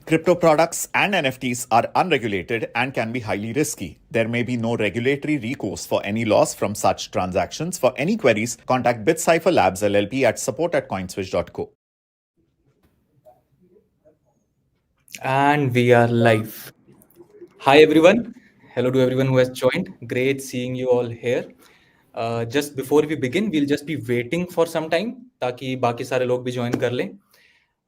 Crypto products and NFTs are unregulated and can be highly risky. There may be no regulatory recourse for any loss from such transactions. For any queries, contact BitCipher Labs LLP at support@coinswitch.co. And we are live. Hi, everyone. Hello to everyone who has joined. Great seeing you all here. Just before we begin, we'll just be waiting for some time ताकि बाकी सारे लोग भी join कर लें.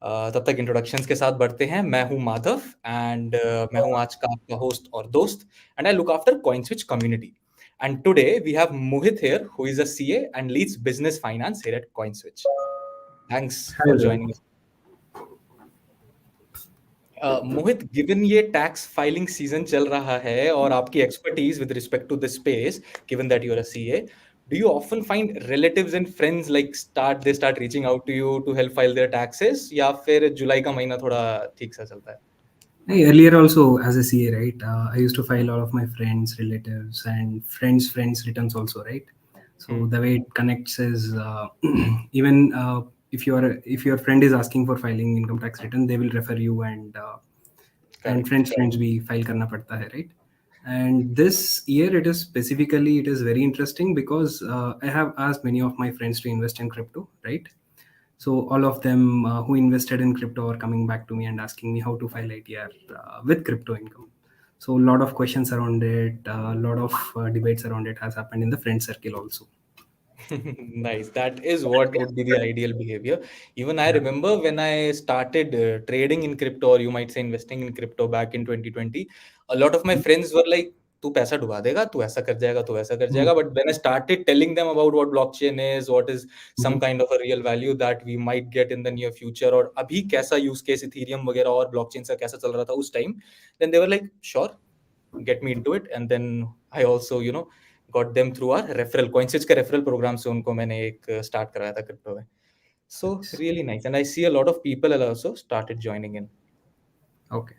तब तक introductions के साथ बढ़ते हैं. मैं हूं माधव एंड मैं हूं आज का आपका होस्ट और दोस्त and I look after CoinSwitch community. And today we have Mohit here, who is a CA and leads business finance here at CoinSwitch. Thanks for Hello. joining us. Mohit, given ये tax filing season चल रहा है और आपकी expertise with respect to this space, given that you are a CA, do you often find relatives and friends like they start reaching out to you to help file their taxes, या फिर जुलाई का महीना थोड़ा ठीक सा चलता है? Hey, earlier also as a CA, right? I used to file all of my friends, relatives, and friends' returns also, right? So the way it connects is even if your friend is asking for filing income tax return, they will refer you and friends भी file करना पड़ता है, right? And this year it is very interesting because I have asked many of my friends to invest in crypto, right? So all of them who invested in crypto are coming back to me and asking me how to file ITR with crypto income. So a lot of questions around it, a lot of debates around it has happened in the friend circle also. Nice. That is what would be the ideal behavior. Even I remember when I started trading in crypto, or you might say investing in crypto back in 2020, a lot of my friends were like, तू पैसा डुबा देगा, तू ऐसा कर जाएगा, तू ऐसा कर जाएगा. But when I started telling them about what blockchain is, what is some kind of a real value that we might get in the near future, और अभी कैसा use case Ethereum वगैरह और blockchain का कैसा चल रहा था उस time, then they were like, sure, get me into it. And then I also, got them through our referral, CoinSwitch का referral program से उनको मैंने एक start कराया था crypto में. So really nice. And I see a lot of people have also started joining in. Okay.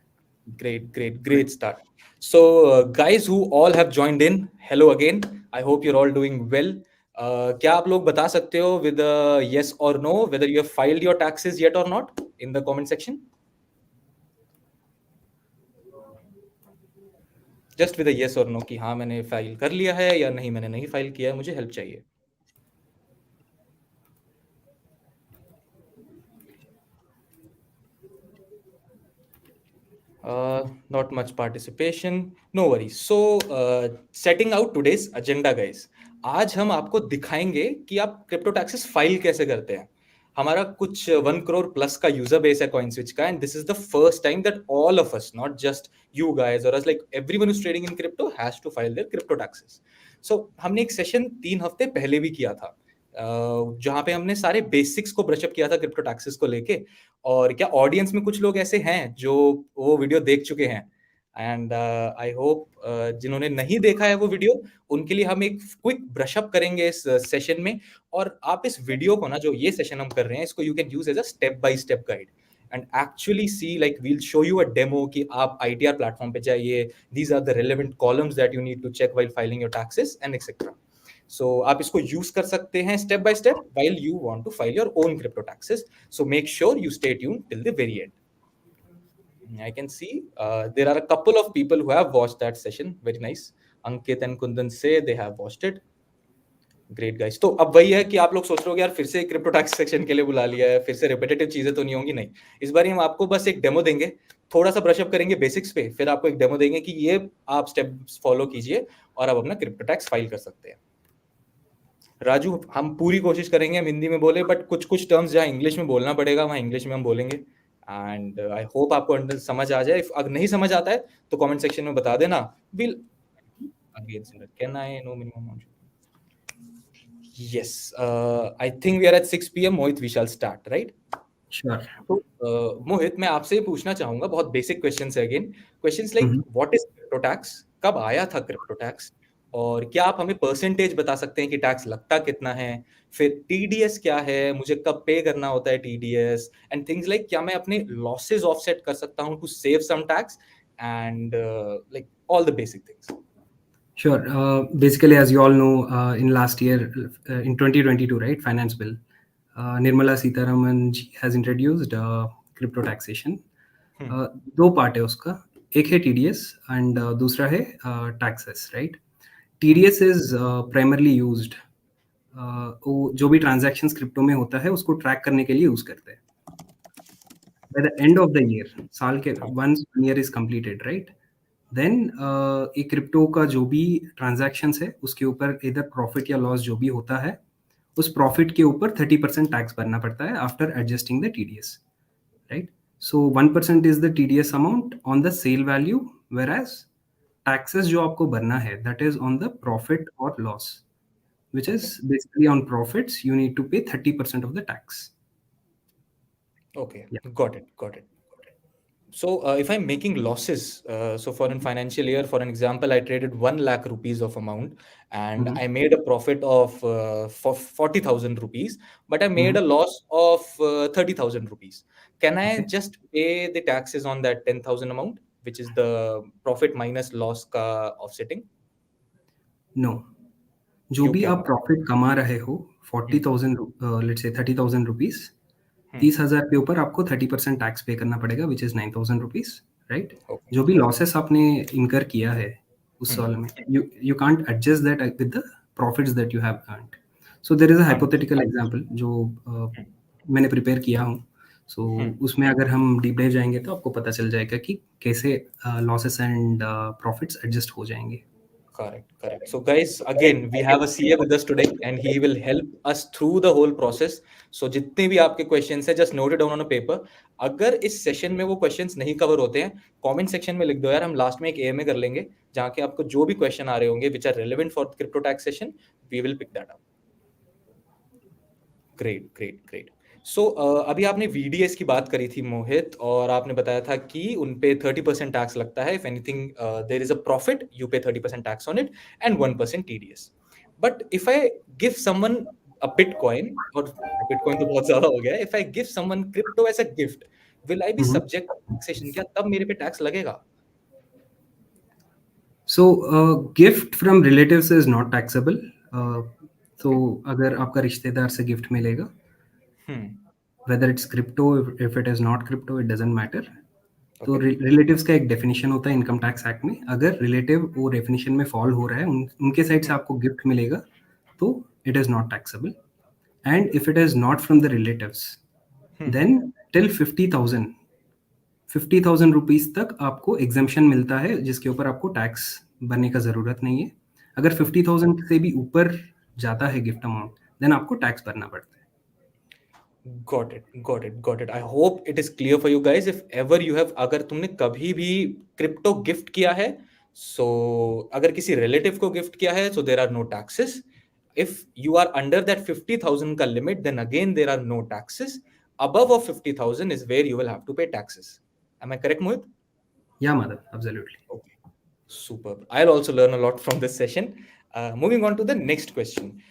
Great start. So guys who all have joined in, hello again. I hope you're all doing well. क्या आप लोग बता सकते हो with a yes or no whether you have filed your taxes yet or not in the comment section? Just with a yes or no कि हाँ मैंने file कर लिया है या नहीं मैंने नहीं फाइल किया है, मुझे हेल्प चाहिए. Not much participation. No worries. So, setting out today's agenda, guys. आज हम आपको दिखाएंगे कि आप क्रिप्टो टैक्सेस फाइल कैसे करते हैं. हमारा कुछ 1 करोड़ प्लस का यूजर बेस है CoinSwitch का, and this is the first time that all of us, not just you guys और us, like everyone who is trading in crypto has to file their crypto taxes. So हमने एक session 3 हफ्ते पहले भी किया था, जहां पे हमने सारे बेसिक्स को ब्रशअप किया था क्रिप्टो टैक्सेस को लेके. और क्या ऑडियंस में कुछ लोग ऐसे हैं जो वो वीडियो देख चुके हैं, एंड आई होप जिन्होंने नहीं देखा है वो वीडियो, उनके लिए हम एक क्विक ब्रशअप करेंगे इस सेशन में. और आप इस वीडियो को ना, जो ये सेशन हम कर रहे हैं, इसको you can use as a step by step guide and actually see, like we'll show you a demo कि आप ITR प्लेटफॉर्म पे जाइए, these are the relevant columns that you need to check while filing your taxes and etcetera. So आप इसको use कर सकते हैं step by step while you want to file your own crypto taxes. So make sure you stay tuned till the very end. I can see there are a couple of people who have watched that session. Very nice. Ankit and Kundan say they have watched it. Great guys. तो अब वही है कि आप लोग सोच रहे हो यार फिर से क्रिप्टो टैक्स सेक्शन के लिए बुला लिया है, फिर से रिपीटेटिव चीजें तो नहीं होंगी. नहीं, इस बार हम आपको बस एक डेमो देंगे, थोड़ा सा ब्रशअप करेंगे बेसिक्स पे, फिर आपको एक डेमो देंगे कि ये आप स्टेप्स फॉलो कीजिए और आप अपना क्रिप्टो टैक्स फाइल कर सकते हैं. राजू, हम पूरी कोशिश करेंगे हम हिंदी में बोले, बट कुछ टर्म्स जहाँ इंग्लिश में बोलना पड़ेगा वहाँ इंग्लिश में हम बोलेंगे. एंड आई होप आपको समझ आ जाए. अगर नहीं समझ आता है तो कमेंट सेक्शन में बता देना. Will again sir, can I know minimum? Yes, I think we are at 6 PM. Mohit, we shall start, right? Sure. तो मोहित, मैं आपसे ये पूछना चाहूंगा, बहुत बेसिक क्वेश्चंस है again. Questions like what is crypto tax, कब आया था क्रिप्टो टैक्स, और क्या आप हमें परसेंटेज बता सकते हैं कि टैक्स लगता कितना है, फिर TDS क्या है, मुझे कब पे करना होता है TDS, एंड थिंग्स लाइक क्या मैं अपने लॉसेस ऑफसेट कर सकता हूं to save some tax, and like all the basic things. Sure. Basically, as you all know, in last year, in 2022, right, finance bill, Nirmala Sitharaman has introduced crypto taxation. दो part है उसका, एक है TDS and दूसरा है taxes, right? TDS is primarily used, वो जो भी ट्रांजैक्शंस क्रिप्टो में होता है उसको ट्रैक करने के लिए यूज करते हैं। By the end of the year, साल के once one year is completed, right, then एक क्रिप्टो का जो भी ट्रांजैक्शंस है उसके ऊपर इधर प्रॉफिट या लॉस जो भी होता है, उस प्रॉफिट के ऊपर 30% टैक्स भरना पड़ता है after adjusting the TDS, right? So 1% is the TDS amount on the sale value, whereas taxes जो आपको भरना है that is on the profit or loss, which is basically on profits you need to pay 30% of the tax. Okay, Yeah. got it. So if I'm making losses, so for a financial year, for an example, I traded 1 lakh rupees of amount and I made a profit of for 40,000 rupees, but I made a loss of 30,000 rupees. Can I Okay. just pay the taxes on that 10,000 amount, which is the profit minus loss ka offsetting? No, जो क्यों, भी क्या आप बात? Profit कमा रहे हो 40,000, let's say 30,000 rupees, 30,000 के ऊपर आपको 30% टैक्स पे करना पड़ेगा, which is 9,000 rupees, right? Okay. जो भी लॉसेस आपने इनकर किया है उस साल में, you can't adjust that with the profits that you have earned. So there is a hypothetical example जो मैंने प्रिपेयर किया हूँ, सो उसमें अगर हम डीप डाइव जाएंगे तो आपको पता चल जाएगा कि कैसे लॉसेस एंड प्रॉफिट्स एडजस्ट हो जाएंगे। Correct. So guys, again, we have a CA with us today and he will help us through the whole process. So जितने भी आपके questions हैं, just note it down on a paper. अगर इस session में वो questions नहीं cover होते हैं, comment section में लिख दो यार, हम लास्ट में एक AMA कर लेंगे, जहाँ के आपको जो भी question आ रहे होंगे, which are relevant for crypto tax session, we will pick that up. Great. So अभी आपने VDS की बात करी थी मोहित, और आपने बताया था कि उन पे 30% टैक्स लगता है। If anything there is a profit, you pay 30% tax on it and 1% TDS. But if I give someone a Bitcoin, और Bitcoin तो बहुत ज्यादा हो गया है, if I give someone crypto as a gift, will I be subject to taxation? क्या तब मेरे पे टैक्स लगेगा? So gift from relatives is not taxable. तो अगर आपका रिश्तेदार से गिफ्ट मिलेगा, whether it's crypto, if it is not crypto, it doesn't matter. तो रिलेटिव्स का एक डेफिनेशन होता है इनकम टैक्स एक्ट में, अगर रिलेटिव वो डेफिनेशन में फॉल हो रहा है, उनके साइड से आपको गिफ्ट मिलेगा तो it is not taxable. And if it is not from the relatives, then till 50,000 rupees तक आपको एग्जेम्पशन मिलता है, जिसके ऊपर आपको टैक्स भरने का जरूरत नहीं है। अगर 50,000 से भी ऊपर जाता है गिफ्ट अमाउंट, देन आपको टैक्स भरना पड़ता है। Got it. I hope it is clear for you guys. If ever you have, अगर तुमने कभी भी क्रिप्टो गिफ्ट किया है, so अगर किसी रिलेटिव को गिफ्ट किया है, so there are no taxes. If you are under that 50,000 का limit, then again there are no taxes. Above of 50,000 is where you will have to pay taxes. Am I correct, Mohit? Yeah, Madhav, absolutely. Okay, superb. I'll also learn a lot from this session. Moving on to the next question.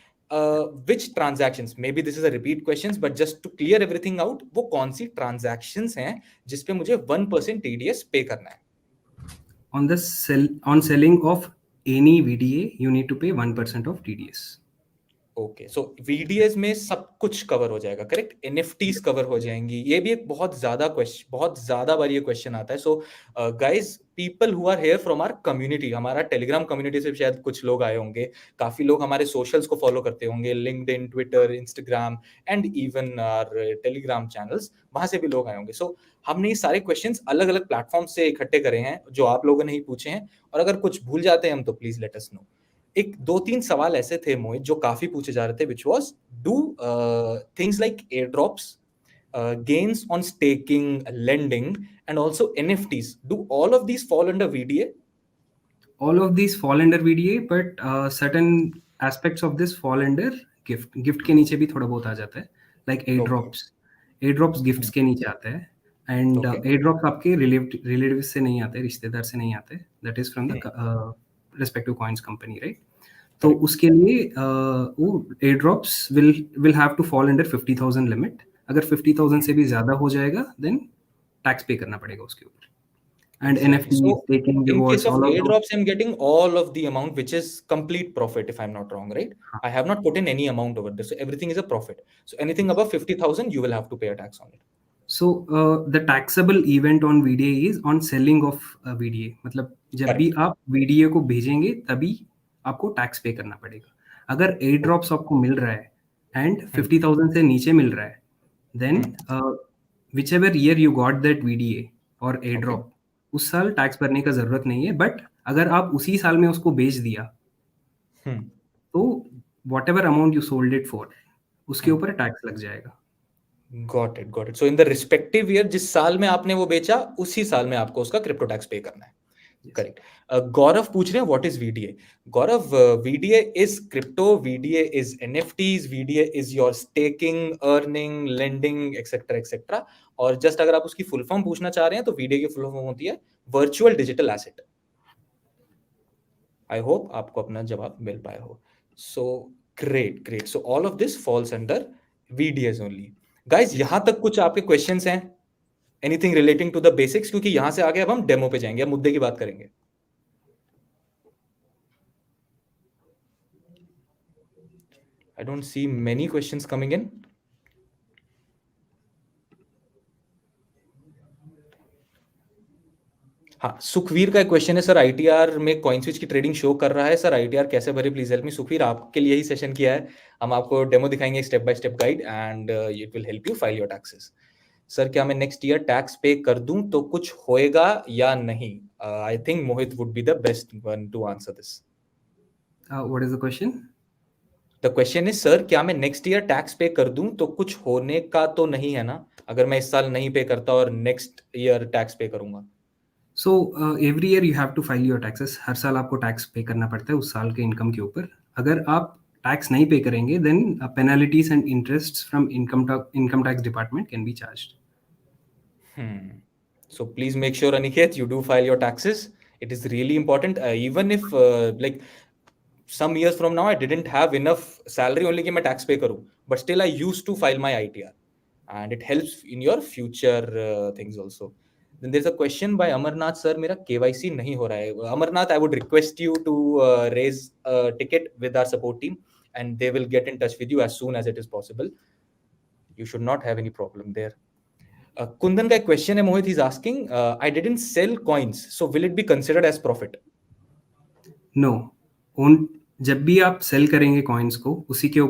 Which transactions, maybe this is a repeat questions, but just to clear everything out, वो कौन सी transactions हैं जिसपे मुझे 1% TDS पे करना है? On selling of any VDA, you need to pay 1% of TDS. Okay, so VDS में सब कुछ कवर हो जाएगा, करेक्ट? NFTs कवर हो जाएंगी। ये भी एक बहुत ज्यादा बार ये क्वेश्चन आता है। So guys, people who are here from our community, हमारा टेलीग्राम कम्युनिटी से शायद कुछ लोग आए होंगे, काफी लोग हमारे सोशल्स को फॉलो करते होंगे, LinkedIn, Twitter, Instagram and even our Telegram channels, वहां से भी लोग आए होंगे। सो हमने ये सारे क्वेश्चंस अलग अलग प्लेटफॉर्म से इकट्ठे करे हैं जो आप लोगों ने ही पूछे हैं, और अगर कुछ भूल जाते हैं हम तो प्लीज लेट अस नो। एक 2-3 सवाल ऐसे थे मोहित जो काफी पूछे जा रहे थे, which was do things like airdrops, gains on staking, lending, and also NFTs, do all of these fall under VDA? All of these fall under VDA, but certain aspects of this fall under gift के नीचे भी थोड़ा बहुत आ जाता है, like airdrops gifts के नीचे आता है, and airdrops आपके रिलेटिव से नहीं आते, रिश्तेदार से नहीं आते, that is from the respective coins company, right? तो उसके लिए वो airdrops will have to fall under 50,000 limit. अगर 50,000 से भी ज्यादा हो जाएगा, then tax पे करना पड़ेगा उसके ऊपर। And NFT, staking, in rewards, case of all of airdrops, I'm getting all of the amount, which is complete profit, if I'm not wrong, right? I have not put in any amount over there, so everything is a profit. So anything above 50,000, you will have to pay a tax on it. So the taxable event on VDA is on selling of VDA. मतलब जब भी Correct. आप VDA को भेजेंगे तभी आपको tax pay करना पड़ेगा. अगर एयर ड्रॉप्स आपको मिल रहा है एंड 50,000 से नीचे मिल रहा है, then whichever year you got that VDA और एयर Okay. ड्रॉप, उस साल टैक्स भरने का जरूरत नहीं है. बट अगर आप उसी साल में उसको बेच दिया तो whatever amount you sold it for, उसके ऊपर टैक्स लग जाएगा. Got it, got it. So in the respective year, जिस साल में आपने वो बेचा, उसी साल में आपको उसका क्रिप्टो टैक्स पे करना है. करेक्ट. गौरव पूछ रहे हैं what is VDA. Gaurav, VDA is crypto, VDA is NFTs, VDA is your staking, earning, lending, etcetera etcetera. और जस्ट अगर आप उसकी फुल फॉर्म पूछना चाह रहे हैं तो वीडीए की फुल फॉर्म होती है virtual digital asset. I hope आपको अपना जवाब मिल पाया हो. So great great. So all of this falls under VDS only. Guys, यहां तक कुछ आपके क्वेश्चंस हैं? Anything relating to the basics? क्योंकि यहां से आगे अब हम डेमो पे जाएंगे, अब मुद्दे की बात करेंगे. I don't see many questions coming in. हाँ, सुखवीर का एक क्वेश्चन है, सर आईटीआर में कॉइन स्विच की ट्रेडिंग शो कर रहा है, सर आईटीआर कैसे भरे, प्लीज हेल्प मी. सुखवीर, आपके लिए ही सेशन किया है, हम आपको डेमो दिखाएंगे, step by step guide, and it will help you file your taxes. Sir, क्या मैं नेक्स्ट ईयर टैक्स पे कर दूं तो कुछ होएगा या नहीं? I think Mohit would be the best one two answer this. What is the question? The question is, sir क्या मैं नेक्स्ट ईयर टैक्स पे कर दूं तो कुछ होने का तो नहीं है ना, अगर मैं इस साल नहीं पे करता और नेक्स्ट ईयर टैक्स पे करूंगा? So every year you have to file your taxes. हर साल आपको टैक्स पे करना पड़ता है उस साल के इनकम के ऊपर. अगर आप टैक्स नहीं पे करेंगे, then penalties and interests from income tax department can be charged. So please make sure, Aniket, you do file your taxes. It is really important. Even if like some years from now I didn't have enough salary only कि मैं tax pay करूँ, but still I used to file my ITR, and it helps in your future things also. Then there's a question by Amarnath, sir, मेरा KYC नहीं हो रहा है. Amarnath, I would request you to raise a ticket with our support team, and they will get in touch with you as soon as it is possible. You should not have any problem there. Kundan का एक question है, मोहित, he's asking, I didn't sell coins, so will it be considered as profit? No. जब भी आप cell करेंगे coins को, उसी की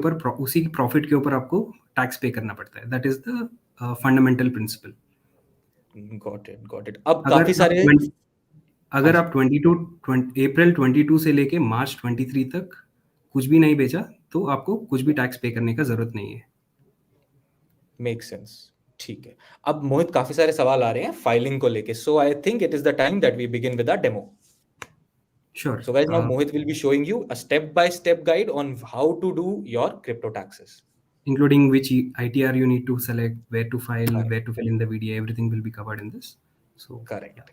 प्रॉफिट के ऊपर आपको टैक्स पे करना पड़ता है. That is the fundamental principle. Got it. अब काफी सारे, अगर आप अप्रैल 22 से लेके मार्च 23 तक कुछ भी नहीं बेचा तो आपको कुछ भी टैक्स पे करने का जरूरत नहीं है. Make sense. ठीक है. अब मोहित, काफी सारे सवाल आ रहे हैं फाइलिंग को लेके, so I think it is the time that we begin with our demo. Sure. So guys, now Mohit will be showing you a step-by-step guide on how to do your crypto taxes, including which ITR you need to select, where to file, where to fill in the VDA. Everything will be covered in this. So correct.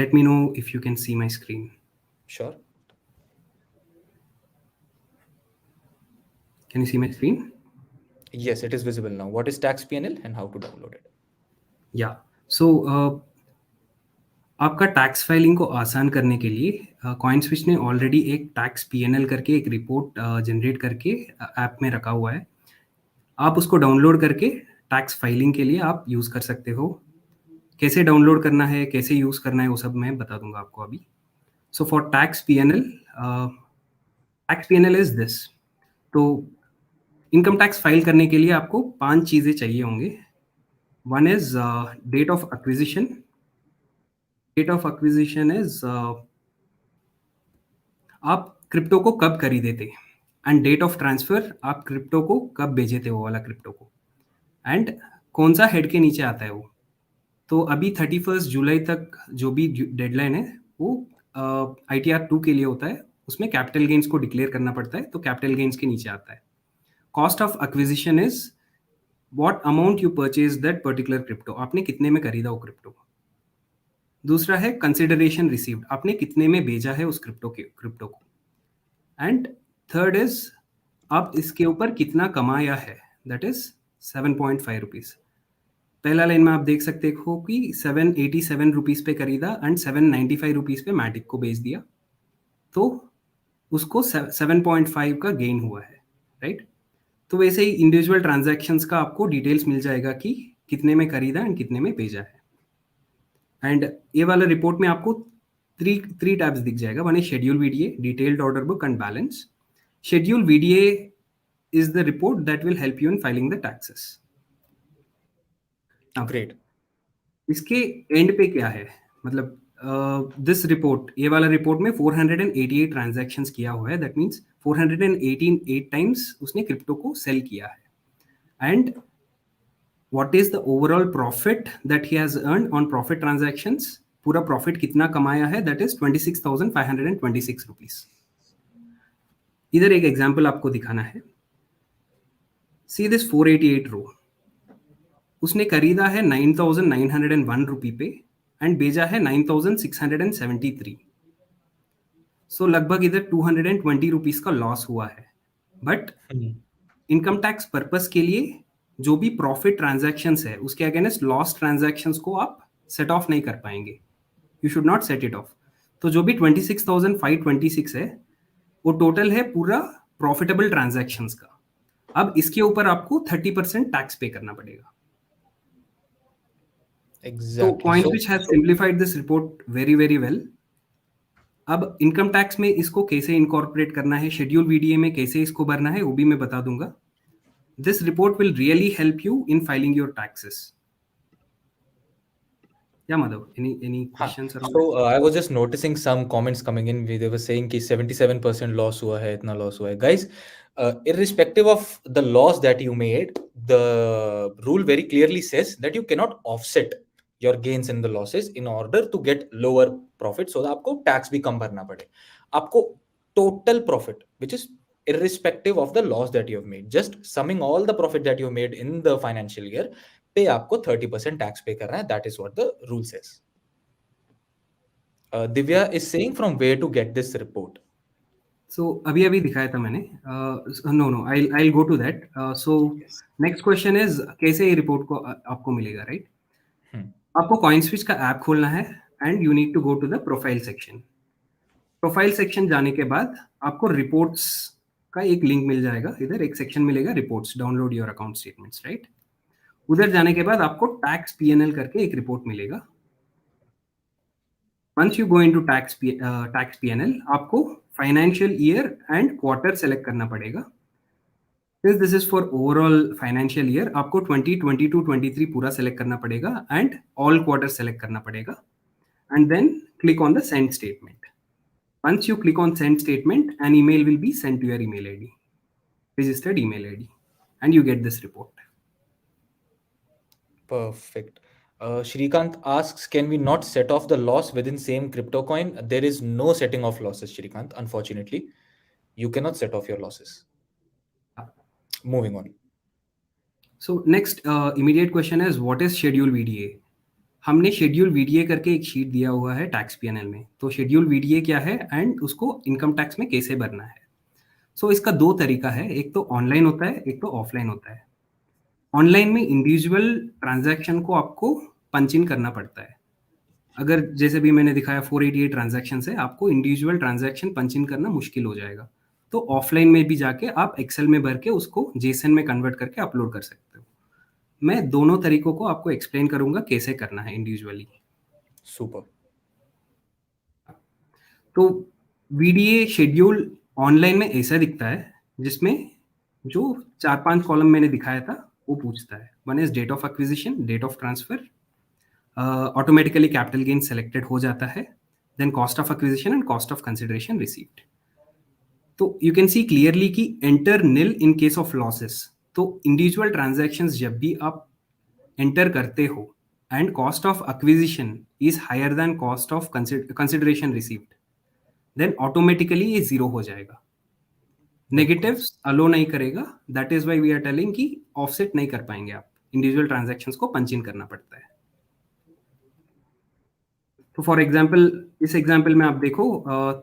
Let me know if you can see my screen. Sure. Can you see my screen? Yes, it is visible now. What is tax PNL and how to download it? Yeah. So आपका tax filing को आसान करने के लिए coin switch ने already एक tax PNL करके एक रिपोर्ट जनरेट करके ऐप में रखा हुआ है. आप उसको डाउनलोड करके टैक्स फाइलिंग के लिए आप यूज़ कर सकते हो. कैसे डाउनलोड करना है, कैसे यूज़ करना है, वो सब मैं बता दूंगा आपको अभी. So for tax PNL is this. तो इनकम टैक्स फाइल करने के लिए आपको 5 चीज़ें चाहिए होंगे. One is date of acquisition. Date of acquisition is आप क्रिप्टो को कब खरीदे थे, एंड डेट ऑफ ट्रांसफर आप क्रिप्टो को कब भेजे थे, वो वाला क्रिप्टो को, एंड कौन सा हेड के नीचे आता है वो. तो अभी 31 जुलाई तक जो भी डेडलाइन है वो ITR 2 के लिए होता है. उसमें कैपिटल गेन्स को डिक्लेयर करना पड़ता है, तो कैपिटल गेन्स के नीचे आता है. Cost of acquisition is what amount you purchase that particular crypto. आपने कितने में खरीदा वो क्रिप्टो. दूसरा है कंसिडरेशन रिसीव्ड. आपने कितने में भेजा है उस क्रिप्टो को. एंड थर्ड इज आप इसके ऊपर कितना कमाया है. That is 7.5 rupees. पहला लाइन में आप देख सकते हो कि 787 रुपीज पे खरीदा एंड 795 रुपीज पे मैटिक को बेच दिया, तो उसको 7.5 का गेन हुआ है, राइट. तो वैसे ही इंडिविजुअल ट्रांजैक्शंस का आपको डिटेल्स मिल जाएगा कि कितने में खरीदा एंड कितने में भेजा है। एंड ये वाला रिपोर्ट में आपको थ्री टैब्स दिख जाएगा। One is schedule VDA, detailed order book and balance. Schedule VDA is the report that will help you in filing the taxes. Now, Great. इसके एंड पे क्या है, मतलब दिस रिपोर्ट, ये वाला रिपोर्ट में 488 ट्रांजैक्शंस किया हुआ है। दैट मींस 488 टाइम्स उसने क्रिप्टो को सेल किया है। And what is the overall profit that he has earned on profit transactions, पूरा प्रॉफिट कितना कमाया है, दैट इज 26,526 रुपीस। इधर एक एग्जांपल आपको दिखाना है। See this 488 रो, उसने खरीदा है 9,901 रुपी पे एंड भेजा है 9,673। सो लगभग इधर 220 रुपीस का लॉस हुआ है। बट इनकम टैक्स पर्पस के लिए जो भी प्रॉफिट ट्रांजैक्शंस है उसके अगेंस्ट लॉस ट्रांजैक्शंस को आप सेट ऑफ नहीं कर पाएंगे। You should not set it of. तो जो भी 26,526 है वो टोटल है पूरा प्रॉफिटेबल ट्रांजैक्शंस का। अब इसके ऊपर आपको 30% टैक्स पे करना पड़ेगा। Exactly. तो CoinSwitch has simplified this report very very well. अब इनकम टैक्स में इसको कैसे इनकॉर्पोरेट करना है, शेड्यूल वीडीए में कैसे इसको भरना है, वो भी मैं बता दूंगा। This report will really help you in filing your taxes. Yeah, Madhav, any questions around So I was just noticing some comments coming in. They were saying कि 77% loss हुआ है, इतना loss हुआ है. Guys, irrespective of the loss that you made, the rule very clearly says that you cannot offset your gains and the losses in order to get lower profit, so that आपको tax भी कम भरना पड़े. आपको total profit, which is irrespective of the loss that you have made, just summing all the profit that you made in the financial year, पे आपको 30% tax pay करना है। That is what the rule says. Divya is saying from where to get this report. So अभी दिखाया था मैंने। No I go to that. So next question is कैसे ये रिपोर्ट को आपको मिलेगा, राइट? आपको CoinSwitch का ऐप खोलना है and you need to go to the profile section. Profile section जाने के बाद आपको रिपोर्ट्स का एक लिंक मिल जाएगा। इधर एक सेक्शन मिलेगा reports, download your account statements, right? उधर जाने के बाद आपको टैक्स PNL करके एक रिपोर्ट मिलेगा। Once you go into tax PNL, आपको financial year and quarter select करना पड़ेगा। This is for overall financial year, आपको 2022-23 पूरा सेलेक्ट करना पड़ेगा एंड ऑल क्वार्टर सेलेक्ट करना पड़ेगा। And then click on the send statement. Once you click on send statement, an email will be sent to your email ID, registered email ID, and you get this report. Perfect. Shrikant asks, can we not set off the loss within same crypto coin? There is no setting off losses, Shrikant. Unfortunately, you cannot set off your losses. Moving on. So next immediate question is, what is schedule VDA? हमने schedule VDA करके एक sheet दिया हुआ है tax PNL में। तो schedule VDA क्या है एंड उसको इनकम टैक्स में कैसे भरना है। सो इसका दो तरीका है, एक तो ऑनलाइन होता है, एक तो ऑफलाइन होता है। ऑनलाइन में इंडिविजुअल ट्रांजैक्शन को आपको पंच इन करना पड़ता है। अगर जैसे भी मैंने दिखाया 488 ट्रांजैक्शन है, आपको इंडिविजुअल ट्रांजैक्शन पंच इन करना मुश्किल हो जाएगा। तो ऑफलाइन में भी जाके आप एक्सेल में भर के उसको जेसन में कन्वर्ट करके अपलोड कर सकते हो। मैं दोनों तरीकों को आपको एक्सप्लेन करूंगा कैसे करना है इंडिविजुअली। सुपर। तो वीडीए शेड्यूल ऑनलाइन में ऐसा दिखता है, जिसमें जो 4-5 कॉलम मैंने दिखाया था वो पूछता है। One is date of acquisition, date of transfer, automatically capital gain selected हो जाता है, then cost of acquisition and cost of consideration received. तो यू कैन सी क्लियरली कि enter nil in case of losses. तो individual transactions जब भी आप enter करते हो and cost of acquisition is higher then cost of consideration received, then automatically ये zero हो जाएगा। नेगेटिव्स अलो नहीं करेगा। That is why we are telling कि ऑफसेट नहीं कर पाएंगे आप, इंडिविजुअल ट्रांजैक्शंस को पंच इन करना पड़ता है। तो फॉर एग्जाम्पल इस एग्जाम्पल में आप देखो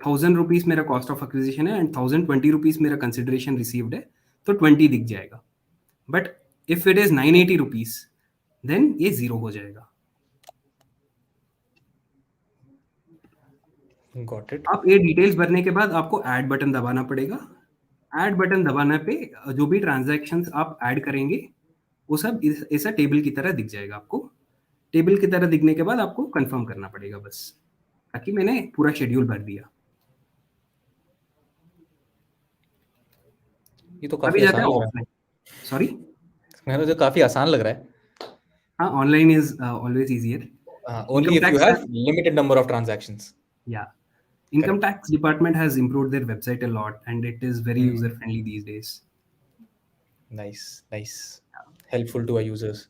1000 रुपीज मेरा कॉस्ट ऑफ एक्विजिशन है एंड 1020 रुपीज मेरा कंसिडरेशन रिसीव्ड है, तो 20 दिख जाएगा। But if it is 980 rupees, then ये जीरो हो जाएगा। Got it. आप ये डिटेल्स भरने के बाद आपको ऐड बटन दबाना पड़ेगा ऐड बटन दबाने पे जो भी ट्रांजैक्शंस आप ऐड करेंगे वो सब ऐसा टेबल की तरह दिख जाएगा आपको। टेबल की तरह दिखने के बाद आपको कंफर्म करना पड़ेगा बस, ताकि मैंने पूरा शेड्यूल भर दिया। ये तो अभी काफी जाते आसान हैं लग रहा ऑफलाइन। सॉरी, है। मेरे तो काफी आसान लग रहा है। हाँ, online is always easier. Only income if you tax, have limited number of transactions. yeah, income Correct. tax department has improved their website a lot and it is very Hmm. user friendly these days. Nice, nice. Helpful to our users.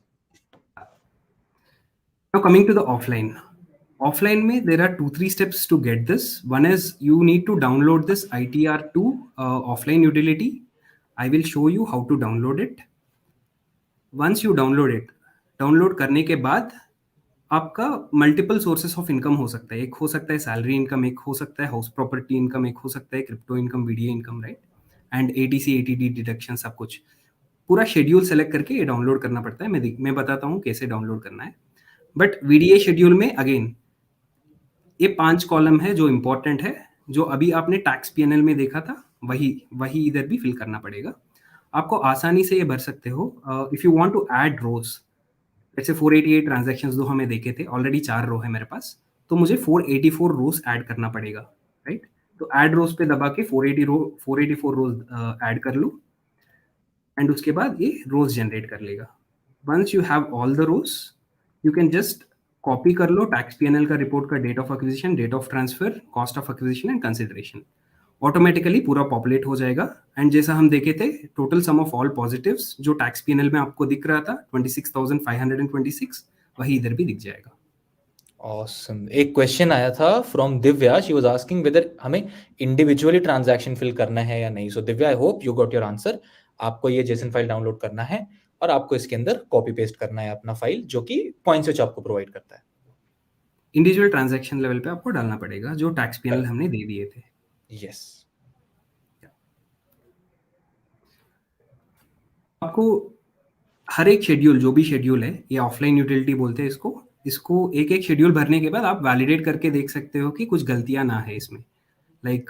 Now coming to the offline. Offline mein there are 2-3 steps to get this. One is you need to download this ITR2 offline utility. I will show you how to download it. Once you download it, download करने के बाद आपका multiple sources of income हो सकता है। एक हो सकता है सैलरी इनकम, एक हो सकता है हाउस प्रॉपर्टी इनकम, एक हो सकता है crypto income, video income, right, and ATC ATD deduction, सब कुछ। पूरा शेड्यूल सेलेक्ट करके ये डाउनलोड करना पड़ता है। मैं बताता हूँ कैसे डाउनलोड करना है। बट वीडीए शेड्यूल में अगेन ये 5 कॉलम है जो इंपॉर्टेंट है। जो अभी आपने टैक्स पीएनएल में देखा था वही इधर भी फिल करना पड़ेगा। आपको आसानी से ये भर सकते हो। If you want to add rows, जैसे 488 ट्रांजैक्शंस जो हमें देखे थे, ऑलरेडी 4 रो है मेरे पास, तो मुझे 484 रोज ऐड करना पड़ेगा, राइट। तो ऐड रोज पे दबा के 484 रोज ऐड कर लो एंड उसके बाद ये रोज जनरेट कर लेगा। Once you have all the rows, you can just copy कर लो टैक्स पीएनएल का रिपोर्ट का date of acquisition, date of transfer, cost of acquisition and consideration. Automatically पूरा पॉपुलेट हो जाएगा। एंड जैसा हम देखे थे, total sum of all positives जो टैक्स पीएनएल में आपको दिख रहा था 26,526, वही इधर भी दिख जाएगा। Awesome. एक क्वेश्चन आया था from Divya. She was asking whether हमें इंडिविजुअली ट्रांजैक्शन फिल करना है या नहीं। So Divya, I hope you got your answer. आपको ये जेसन फाइल डाउनलोड करना है और आपको इसके अंदर कॉपी पेस्ट करना है अपना फाइल, जो कि पॉइंट स्विच आपको प्रोवाइड करता है। इंडिविजुअल ट्रांजैक्शन लेवल पे आपको डालना पड़ेगा जो टैक्स पीएनएल हमने दे दिए थे। यस। आपको हर एक शेड्यूल, जो भी शेड्यूल है, ये ऑफलाइन यूटिलिटी बोलते हैं इसको एक एक शेड्यूल भरने के बाद आप वैलिडेट करके देख सकते हो कि कुछ गलतियां ना है इसमें। लाइक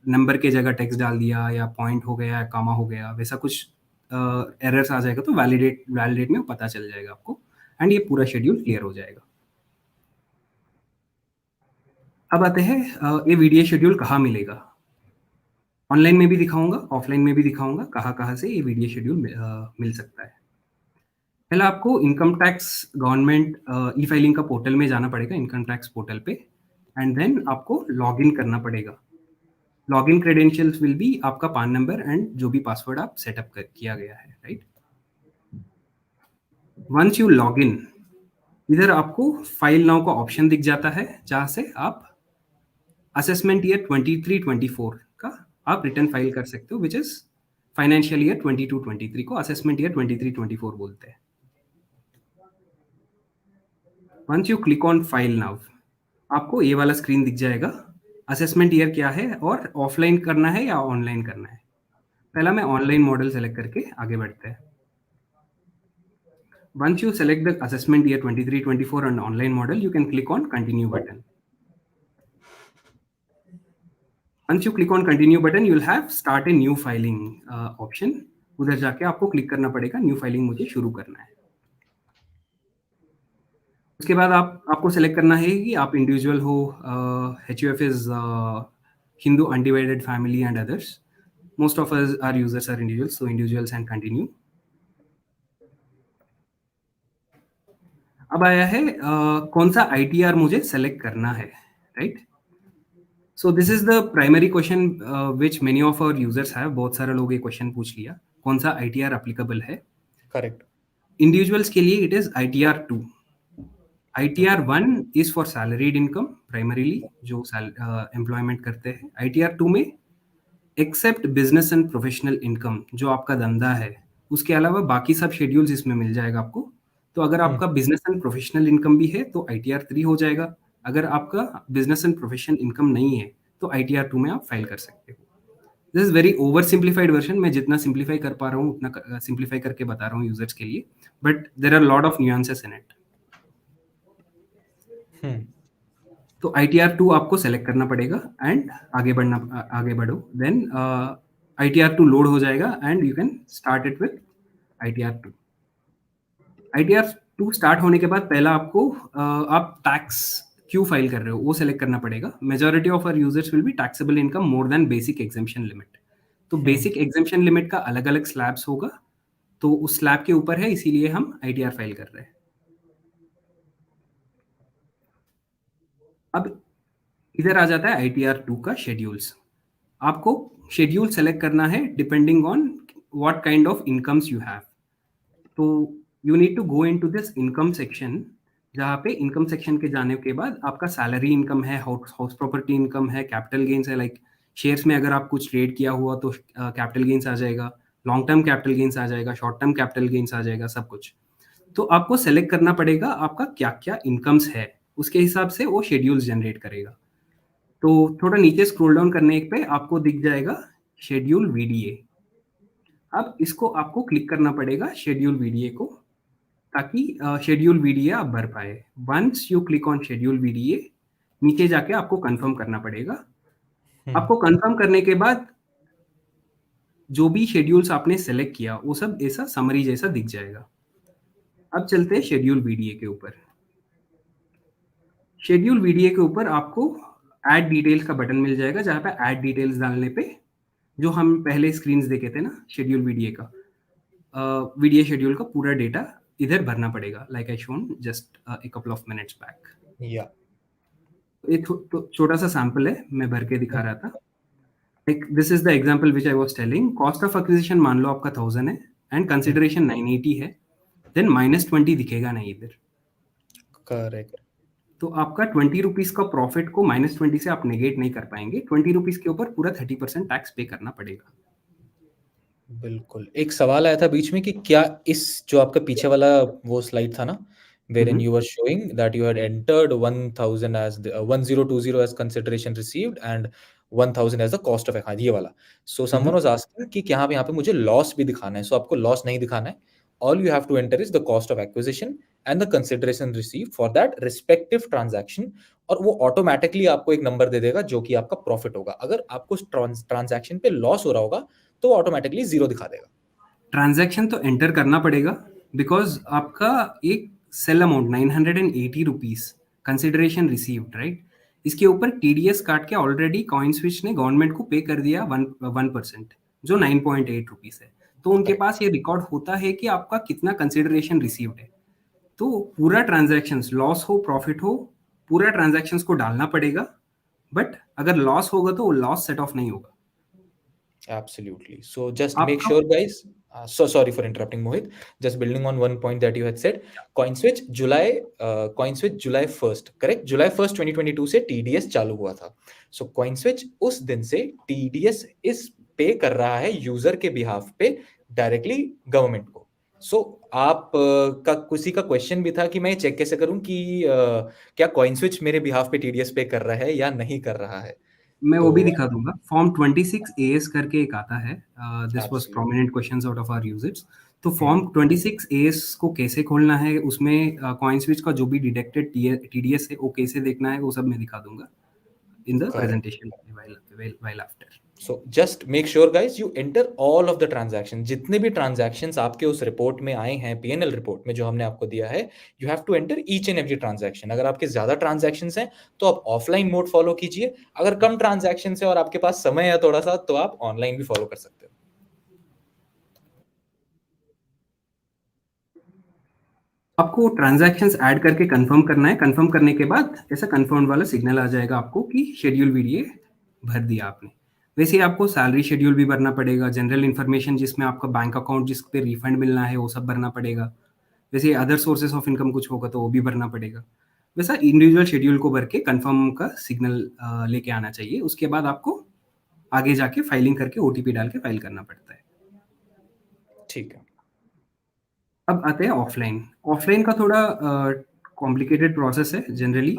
नंबर के जगह टेक्स्ट डाल दिया, या पॉइंट हो गया, या कामा हो गया, वैसा कुछ एरर्स आ जाएगा तो वैलिडेट में पता चल जाएगा आपको एंड ये पूरा शेड्यूल क्लियर हो जाएगा। अब आते हैं ये वीडियो शेड्यूल कहाँ मिलेगा। ऑनलाइन में भी दिखाऊंगा, ऑफलाइन में भी दिखाऊंगा कहाँ से ये वीडियो शेड्यूल मिल सकता है। पहले आपको income tax government e filing का पोर्टल में जाना पड़ेगा, इनकम टैक्स पोर्टल पे, एंड देन आपको लॉग इन करना पड़ेगा। Log in credentials will be आपका पान नंबर एंड जो भी पासवर्ड आप सेटअप किया गया है, right. Once you log in, इधर आपको फाइल नाउ का ऑप्शन दिख जाता है, जहां से आप असेसमेंट ईयर 23-24 का आप रिटर्न फाइल कर सकते हो, विच इज फाइनेंशियल ईयर 22-23 को असेसमेंट ईयर 23-24 बोलते हैं। Once you click on file now, आपको ये वाला स्क्रीन दिख जाएगा, असेसमेंट ईयर क्या है और ऑफलाइन करना है या ऑनलाइन करना है। पहला मैं ऑनलाइन मॉडल सेलेक्ट करके आगे बढ़ते हैं। Once you select the assessment year 23-24 and online model, you can click on continue button. Once you click on continue button, you will have start a new filing option. उधर जाके आपको click करना पड़ेगा, new filing मुझे शुरू करना है। उसके बाद आपको सेलेक्ट करना है कि आप इंडिविजुअल हो, HUF is Hindu undivided family and others. Most of us are users are individuals, so individuals and continue. अब आया है कौन सा ITR मुझे सेलेक्ट करना है, right. So this is the primary question which many of our users have. बहुत सारे लोग ये क्वेश्चन पूछ लिया, कौन सा ITR एप्लीकेबल है। करेक्ट। इंडिविजुअल्स के लिए it is ITR2। ITR1 is for salaried income primarily, जो एम्प्लॉयमेंट करते हैं। ITR2 में except business and professional income, जो आपका धंधा है, उसके अलावा बाकी सब शेड्यूल्स इसमें मिल जाएगा आपको। तो अगर आपका बिजनेस एंड प्रोफेशनल इनकम भी है तो ITR3 हो जाएगा। अगर आपका बिजनेस एंड प्रोफेशनल इनकम नहीं है तो ITR2 में आप फाइल कर सकते हो। This is very over simplified version. मैं जितना सिंप्लीफाई कर पा रहा हूँ उतना सिंप्लीफाई करके बता रहा हूँ यूजर्स के लिए, but there are lot of nuances in it. तो ITR2 आपको सेलेक्ट करना पड़ेगा एंड आगे बढ़ो। देन ITR2 लोड हो जाएगा and you can start it with ITR2। ITR2 start होने के बाद पहला आपको आप टैक्स क्यों फाइल कर रहे हो वो सेलेक्ट करना पड़ेगा। Majority of our users will be taxable income more than basic exemption limit. तो बेसिक एग्जेम्पशन लिमिट का अलग अलग स्लैब्स होगा, तो उस स्लैब के ऊपर है, इसीलिए हम ITR फाइल कर रहे हैं। अब इधर आ जाता है ITR2 का शेड्यूल्स। आपको शेड्यूल सेलेक्ट करना है depending on what kind of incomes you have. तो you need to go into this income section, जहाँ पे इनकम सेक्शन के जाने के बाद आपका सैलरी इनकम है, हाउस प्रॉपर्टी इनकम है, कैपिटल गेन्स है, लाइक शेयर्स में अगर आप कुछ ट्रेड किया हुआ तो कैपिटल गेन्स आ जाएगा, लॉन्ग टर्म कैपिटल गेन्स आ जाएगा, शॉर्ट टर्म कैपिटल गेन्स आ जाएगा, सब कुछ। तो आपको सेलेक्ट करना पड़ेगा आपका क्या क्या इनकम्स है, उसके हिसाब से वो शेड्यूल्स जनरेट करेगा। तो थोड़ा नीचे स्क्रॉल डाउन करने पे आपको दिख जाएगा शेड्यूल VDA। अब इसको आपको क्लिक करना पड़ेगा शेड्यूल VDA को, ताकि शेड्यूल VDA आप भर पाए। Once you click on schedule VDA, नीचे जाके आपको कंफर्म करना पड़ेगा। आपको कंफर्म करने के बाद जो भी शेड्यूल्स आपने सेलेक्ट किया वो सब ऐसा समरी जैसा दिख जाएगा। अब चलते हैं शेड्यूल VDA के ऊपर। शेड्यूल VDA के ऊपर आपको ऐड डिटेल्स का बटन मिल जाएगा, जहाँ पे ऐड डिटेल्स डालने पे जो हम पहले स्क्रीन्स देखे थे ना शेड्यूल VDA का, VDA शेड्यूल का पूरा डेटा इधर भरना पड़ेगा, like I shown just a couple of minutes back. या एक छोटा सा सैंपल है, मैं भर के दिखा रहा था। Like this is the example which I was telling. Cost of acquisition मान लो आपका 1000 है एंड कंसिडरेशन 980 है, देन -20 दिखेगा नहीं इधर। करेक्ट। तो आपका 20 रुपीज का प्रॉफिट को -20 से आप नेगेट नहीं कर पाएंगे। 20 रुपीज के ऊपर पूरा 30% टैक्स पे करना पड़ेगा। बिल्कुल। एक सवाल आया था बीच में कि क्या इस जो आपका पीछे वाला वो स्लाइड था ना, wherein you were showing that you had entered 1000 as 1020 as consideration received and 1000 as the cost of ये वाला। So someone was asking कि यहाँ पे मुझे लॉस भी दिखाना है। So आपको लॉस नहीं दिखाना है। All you have to enter is the cost of acquisition and the consideration received for that respective transaction, और वो ऑटोमेटिकली आपको एक नंबर दे देगा जो कि आपका प्रॉफिट होगा। अगर आपको ट्रांजैक्शन पे लॉस हो रहा होगा तो ऑटोमेटिकली 0 दिखा देगा। ट्रांजैक्शन तो एंटर करना पड़ेगा, बिकॉज आपका एक sale amount 980 rupees consideration received, right. इसके ऊपर TDS काट के ऑलरेडी कॉइनस्विच ने गवर्नमेंट को पे कर दिया 1%, जो 9.8 रुपीज है। तो उनके पास ये रिकॉर्ड होता है कि आपका कितना कंसिडरेशन रिसीव्ड है। तो पूरा ट्रांजैक्शन, लॉस हो प्रॉफिट हो, पूरा ट्रांजैक्शंस को डालना पड़ेगा। बट अगर लॉस होगा तो वो लॉस सेट ऑफ नहीं होगा। Absolutely. So just make sure, guys. So sorry for interrupting, Mohit. Just building on one point that you had said. CoinSwitch July 1st, correct? July 1st, 2022 से TDS चालू हुआ था. So CoinSwitch उस दिन से TDS इस पे कर रहा है यूजर के बिहाफ पे डायरेक्टली गवर्नमेंट को। So आप का किसी का क्वेश्चन भी था कि मैं चेक कैसे करूं कि क्या CoinSwitch मेरे बिहाफ पे TDS पे कर रहा है या नहीं कर रहा है। मैं वो भी दिखा दूंगा। फॉर्म 26 AS करके एक आता है। This was prominent questions out of our users. तो फॉर्म 26 AS को कैसे खोलना है, उसमें CoinSwitch का जो भी डिडक्टेड TDS है वो कैसे देखना है, वो सब मैं दिखा दूंगा in the presentation while after. So just make sure, guys, you enter all of the transactions. जितने भी transactions आपके उस रिपोर्ट में आए हैं, PNL रिपोर्ट में जो हमने आपको दिया है, you have to enter each and every transaction. अगर आपके ज्यादा transactions हैं तो आप ऑफलाइन मोड फॉलो कीजिए। अगर कम transactions है और आपके पास समय है थोड़ा सा, तो आप ऑनलाइन भी फॉलो कर सकते हो। आपको ट्रांजैक्शंस ऐड करके कंफर्म करना है। कंफर्म करने के बाद ऐसा कंफर्म वाला सिग्नल आ जाएगा आपको कि शेड्यूल VDA भर दिया आपने। वैसे आपको सैलरी शेड्यूल भी भरना पड़ेगा, जनरल इन्फॉर्मेशन जिसमें आपका बैंक अकाउंट जिस पे रिफंड मिलना है वो सब भरना पड़ेगा। वैसे अदर सोर्सेस ऑफ इनकम कुछ होगा तो वो भी भरना पड़ेगा। वैसा इंडिविजुअल शेड्यूल को भर के कंफर्म का सिग्नल लेके आना चाहिए। उसके बाद आपको आगे जाके फाइलिंग करके OTP डाल के फाइल करना पड़ता है। ठीक है। अब आते हैं ऑफलाइन। ऑफलाइन का थोड़ा कॉम्प्लिकेटेड प्रोसेस है जनरली,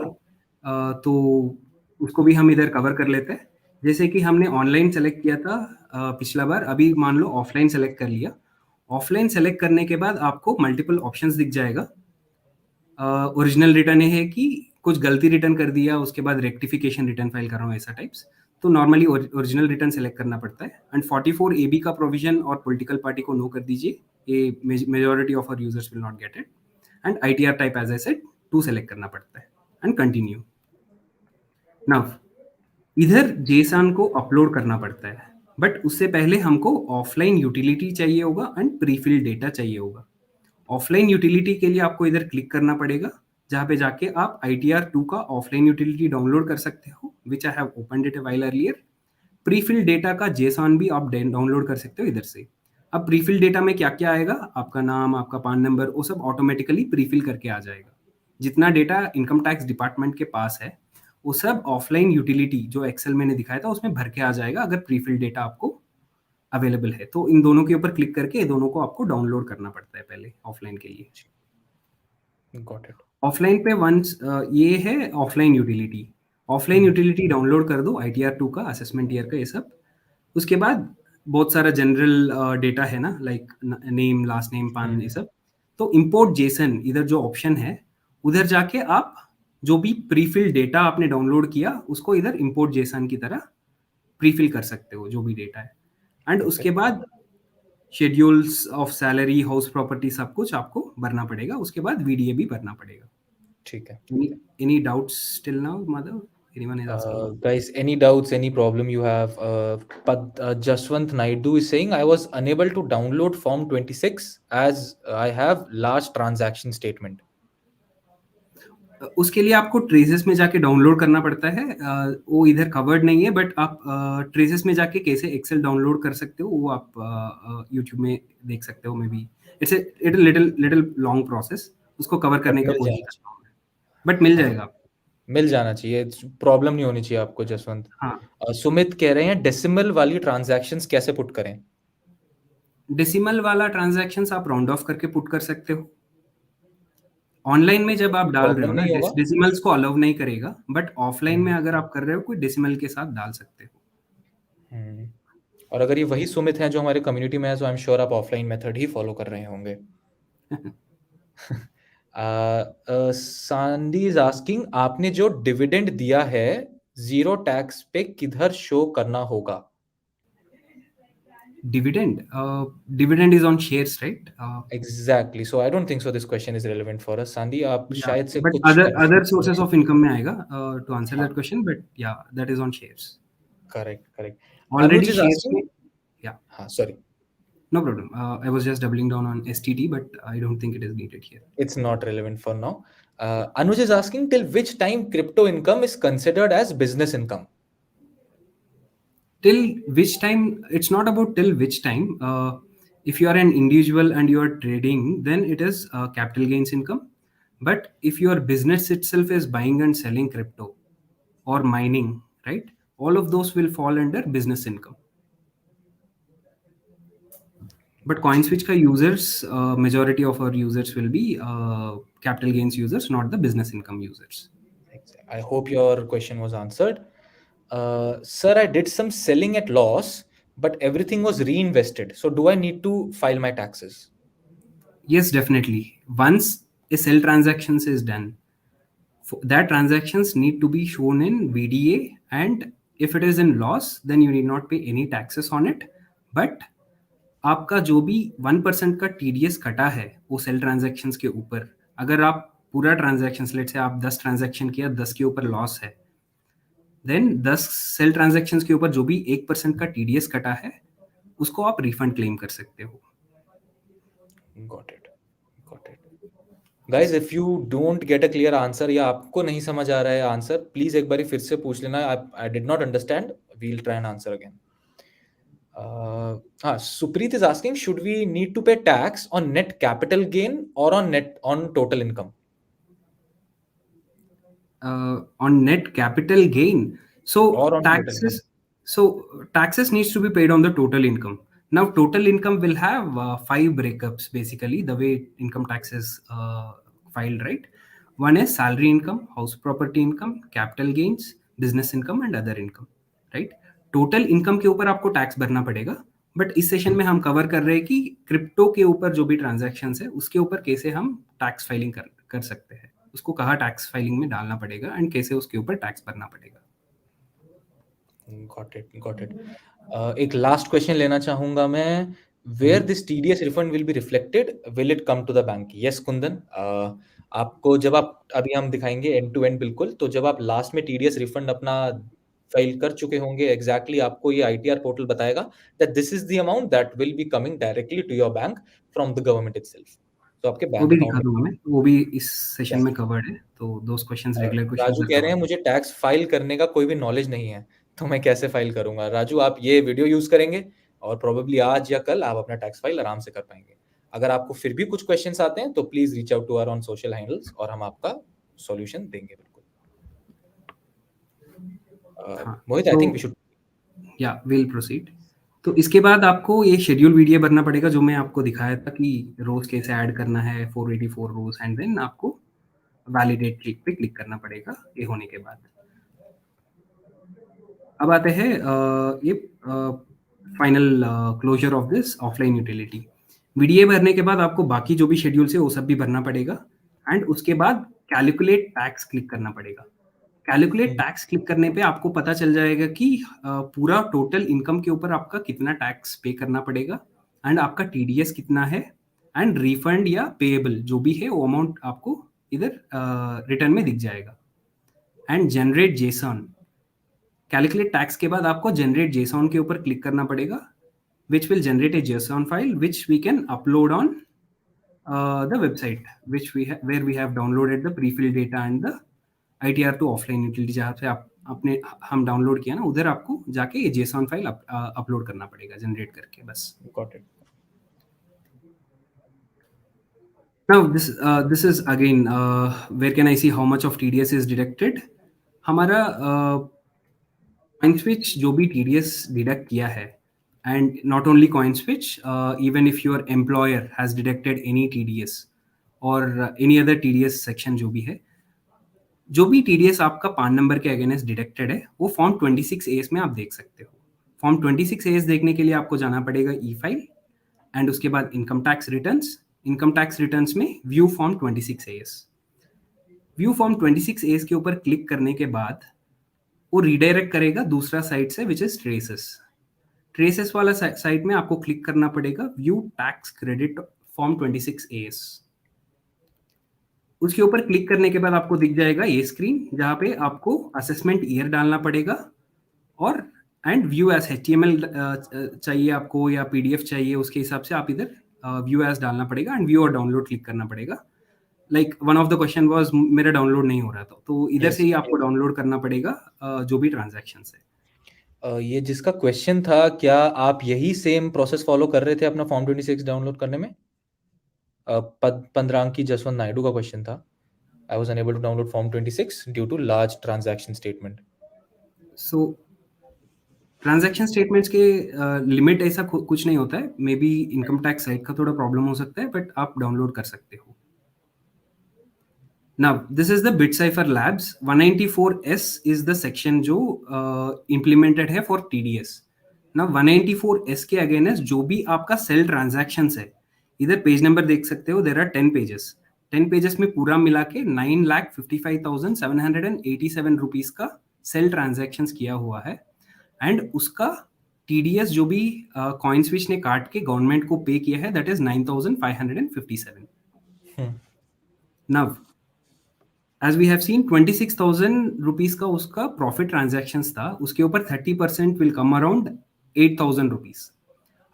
तो उसको भी हम इधर कवर कर लेते हैं। जैसे कि हमने ऑनलाइन सेलेक्ट किया था पिछला बार, अभी मान लो ऑफलाइन सेलेक्ट कर लिया। ऑफलाइन सेलेक्ट करने के बाद आपको मल्टीपल ऑप्शंस दिख जाएगा। ओरिजिनल रिटर्न है कि कुछ गलती रिटर्न कर दिया, उसके बाद रेक्टिफिकेशन रिटर्न फाइल कर रहा हूँ, ऐसा टाइप्स। तो नॉर्मली ओरिजिनल रिटर्न सेलेक्ट करना पड़ता है। एंड 44AB का प्रोविजन और पॉलिटिकल पार्टी को नो कर दीजिए, ये majority of our users will not get it. And ITR type as I said 2 select करना पड़ता है एंड कंटिन्यू। नाउ इधर JSON को अपलोड करना पड़ता है, बट उससे पहले हमको ऑफलाइन यूटिलिटी चाहिए होगा एंड प्रीफिल्ड डेटा चाहिए होगा। ऑफलाइन यूटिलिटी के लिए आपको इधर क्लिक करना पड़ेगा, जहाँ पे जाके आप ITR2 का ऑफलाइन यूटिलिटी डाउनलोड कर सकते हो, which I have opened it while earlier. Prefill data का JSON भी आप डाउनलोड कर सकते हो इधर से। अब प्रीफिल डेटा में क्या क्या आएगा, आपका नाम, आपका पान नंबर, वो सब ऑटोमेटिकली प्रीफिल करके आ जाएगा। जितना डेटा इनकम टैक्स डिपार्टमेंट के पास है वो सब ऑफलाइन यूटिलिटी जो एक्सेल मैंने दिखाया था उसमें भर के आ जाएगा, अगर प्रीफिल डेटा आपको अवेलेबल है तो। इन दोनों के ऊपर क्लिक करके ये दोनों को आपको डाउनलोड करना पड़ता है पहले ऑफलाइन के लिए। Got it. ऑफलाइन पे वंस ये है offline utility. Offline utility download कर दो ITR2 का, असेसमेंट ईयर का, ये सब। उसके बाद बहुत सारा जनरल डेटा है ना, लाइक नेम, लास्ट नेम, पान, ये सब। तो इंपोर्ट जेसन इधर जो ऑप्शन है, उधर जाके आप जो भी प्रीफिल डेटा आपने डाउनलोड किया उसको इधर इंपोर्ट जेसन की तरह प्रीफिल कर सकते हो, जो भी डेटा है। एंड उसके बाद schedules of salary, house property, सब कुछ आपको भरना पड़ेगा। उसके बाद VDA भी भरना पड़ेगा। ठीक है। Any doubts till now, Madhav? Anyone is asking? Guys, any doubts, any problem you have? But Jaswant Naidu is saying, I was unable to download Form 26 as I have large transaction statement. उसके लिए आपको traces में जाके download करना पड़ता है। वो इधर कवर्ड नहीं है, बट आप ट्रेसेस में जाके कैसे एक्सेल डाउनलोड कर सकते हो वो आप यूट्यूब में देख सकते हो। May be it little long process, उसको कवर करने का कोशिश करता हूँ, बट मिल जाएगा। मिल जाना चाहिए, प्रॉब्लम नहीं होनी चाहिए आपको जसवंत। हाँ। सुमित कह रहे हैं डेसिमल वाली ट्रांजैक्शंस कैसे पुट करें? डेसिमल वाला ट्रांजैक्शंस आप राउंड ऑफ करके पुट कर सकते हो। ऑनलाइन में जब आप डाल रहे हो ना, डेसिमल्स को अलाउ नहीं करेगा, बट ऑफलाइन में अगर आप कर रहे हो कोई डेसिमल के साथ डाल सकते हो। और अगर ये वही सुमित हैं जो हमारे कम्युनिटी में है, तो आई एम श्योर आप ऑफलाइन मेथड ही फॉलो कर रहे होंगे। सांडी इज आस्किंग, आपने जो डिविडेंड दिया है जीरो टैक्स पे किधर शो करना होगा? Dividend is on shares, right? Exactly. So I don't think so this question is relevant for us. Sandy, आप शायद से but कुछ other sources of income में आएगा to answer that question, but yeah, that is on shares. Correct. Already is shares asking, में, yeah. Sorry. No problem. I was just doubling down on STT, but I don't think it is needed here. It's not relevant for now. Anuj is asking, till which time crypto income is considered as business income? Till which time? It's not about till which time. If you are an individual and you are trading, then it is capital gains income. But if your business itself is buying and selling crypto or mining, right, all of those will fall under business income. But CoinSwitch ka users, majority of our users will be capital gains users, not the business income users. I hope your question was answered. Sir, I did some selling at loss, but everything was reinvested. So do I need to file my taxes? Yes, definitely. Once a sell transactions is done, that transactions need to be shown in VDA, and if it is in loss, then you need not pay any taxes on it. But आपका जो भी 1% का TDS कटा है वो cell transactions के ऊपर, अगर आप पूरा ट्रांजैक्शंस, लेट्स से आप 10 ट्रांजैक्शन किया, 10 के ऊपर लॉस है, देन 10 सेल ट्रांजैक्शंस के ऊपर जो भी 1% का TDS कटा है उसको आप रिफंड क्लेम कर सकते हो। Got it. Guys, if you don't get a clear answer या आपको नहीं समझ आ रहा है आंसर, प्लीज एक बार फिर से पूछ लेना। I did not understand. We'll try and answer again. Supreet is asking, should we need to pay tax on net capital gain or on total income? On net capital gain. So taxes needs to be paid on the total income. Now total income will have 5 breakups basically, the way income tax is filed, right? One is salary income, house property income, capital gains, business income and other income, right? Total income के ऊपर आपको tax भरना पड़ेगा, but इस session में हम cover कर रहे हैं कि क्रिप्टो के ऊपर जो भी ट्रांजैक्शंस है उसके ऊपर कैसे हम टैक्स फाइलिंग कर सकते हैं, उसको कहाँ टैक्स फाइलिंग में डालना पड़ेगा एंड कैसे उसके ऊपर टैक्स भरना पड़ेगा। Got it. एक लास्ट क्वेश्चन लेना चाहूंगा मैं. Where this TDS refund will be reflected, will it come to the bank? Yes, Kundan. आपको जब आप अभी हम दिखाएंगे एंड टू एंड बिल्कुल, तो जब आप लास्ट में TDS रिफंड अपना फाइल कर चुके होंगे, एग्जैक्टली आपको ये ITR पोर्टल बताएगा that this is the amount that will be coming directly to your bank from the government itself. तो आपके वो बैंक भी अकाउंट दिखा दूंगा मैं, वो भी इस सेशन में कवर्ड है. तो those questions regular Raju questions कह रहे हैं मुझे टैक्स फाइल करने का कोई भी नॉलेज नहीं है, तो मैं कैसे फाइल करूंगा. राजू, आप ये वीडियो यूज करेंगे और प्रोबेबली आज या कल आप अपना टैक्स फाइल आराम से कर पाएंगे. अगर आपको फिर भी कुछ क्वेश्चंस आते हैं तो please reach out to our on social handles और हम आपका सॉल्यूशन देंगे बिल्कुल. Mohit, I think we should. Yeah will proceed. तो इसके बाद आपको ये शेड्यूल वीडियो भरना पड़ेगा जो मैं आपको दिखाया था कि रोज कैसे ऐड करना है, 484 रोज, एंड देन आपको वैलिडेट क्लिक पे क्लिक करना पड़ेगा. ये होने के बाद अब आते हैं ये final closure of this offline utility. Video भरने के बाद आपको बाकी जो भी शेड्यूल्स है वो सब भी भरना पड़ेगा. एंड उसके बाद कैलकुलेट टैक्स क्लिक करना पड़ेगा. कैलकुलेट टैक्स क्लिक करने पे आपको पता चल जाएगा कि पूरा टोटल इनकम के ऊपर आपका कितना टैक्स पे करना पड़ेगा एंड आपका TDS कितना है एंड रिफंड या पेएबल जो भी है वो अमाउंट आपको इधर रिटर्न में दिख जाएगा. And generate JSON. Calculate tax के बाद आपको जनरेट जेसॉन के ऊपर क्लिक करना पड़ेगा, which will generate a JSON file which we can upload on the website which where we have downloaded the pre-filled data and the ITR to offline utility. जहाँ से आप अपने हम डाउनलोड किया ना, उधर आपको जाके ये JSON फाइल अपलोड करना पड़ेगा जनरेट करके बस. Got it. Now this is again where can I see how much of TDS is deducted. हमारा CoinSwitch जो भी TDS डिडक्ट किया है, and not only CoinSwitch, even if your employer has deducted any TDS or any other TDS section जो भी TDS आपका पान number के अगेंस्ट डिडक्टेड है वो फॉर्म 26AS में आप देख सकते हो. फॉर्म 26AS देखने के लिए आपको जाना पड़ेगा ई फाइल एंड उसके बाद इनकम टैक्स रिटर्न्स में view form 26AS. View form 26AS के ऊपर क्लिक करने के बाद वो रिडायरेक्ट करेगा दूसरा साइट से विच इज ट्रेसेस वाला साइट में आपको क्लिक करना पड़ेगा view tax credit form 26AS. उसके ऊपर क्लिक करने के बाद आपको दिख जाएगा ये स्क्रीन जहाँ पे आपको असेसमेंट ईयर डालना पड़ेगा और एंड व्यू एज HTML चाहिए आपको या PDF चाहिए, उसके हिसाब से आप इधर व्यू एज डालना पड़ेगा एंड व्यू और डाउनलोड क्लिक करना पड़ेगा. Like one of the question was मेरा डाउनलोड नहीं हो रहा था, तो इधर से ही आपको डाउनलोड करना पड़ेगा जो भी ट्रांजैक्शन है. ये जिसका क्वेश्चन था, क्या आप यही सेम प्रोसेस फॉलो कर रहे थे अपना फॉर्म 26 डाउनलोड करने में? पंद्रांकी जसवंत नायडू का क्वेश्चन था. I was unable to download form 26 due to large transaction statement. So transaction statements के लिमिट ऐसा कुछ नहीं होता है. Maybe income tax site का थोड़ा प्रॉब्लम हो सकता है, बट आप डाउनलोड कर सकते हो. Now, this is the BitCipher Labs. 194S is the section जो implemented है for TDS. Now, 194S के अगेंस्ट जो भी आपका सेल ट्रांजैक्शंस है, इधर पेज नंबर देख सकते हो. There are 10 pages. 10 पेजेस में पूरा मिला के 9,55,787 रुपीज का सेल ट्रांजैक्शंस किया हुआ है एंड उसका TDS जो भी CoinSwitch ने काट के गवर्नमेंट को पे किया है that is 9,557. Now, as we have seen 26,000 rupees का उसका प्रॉफिट ट्रांजैक्शंस था, उसके ऊपर 30% will come around 8,000 rupees.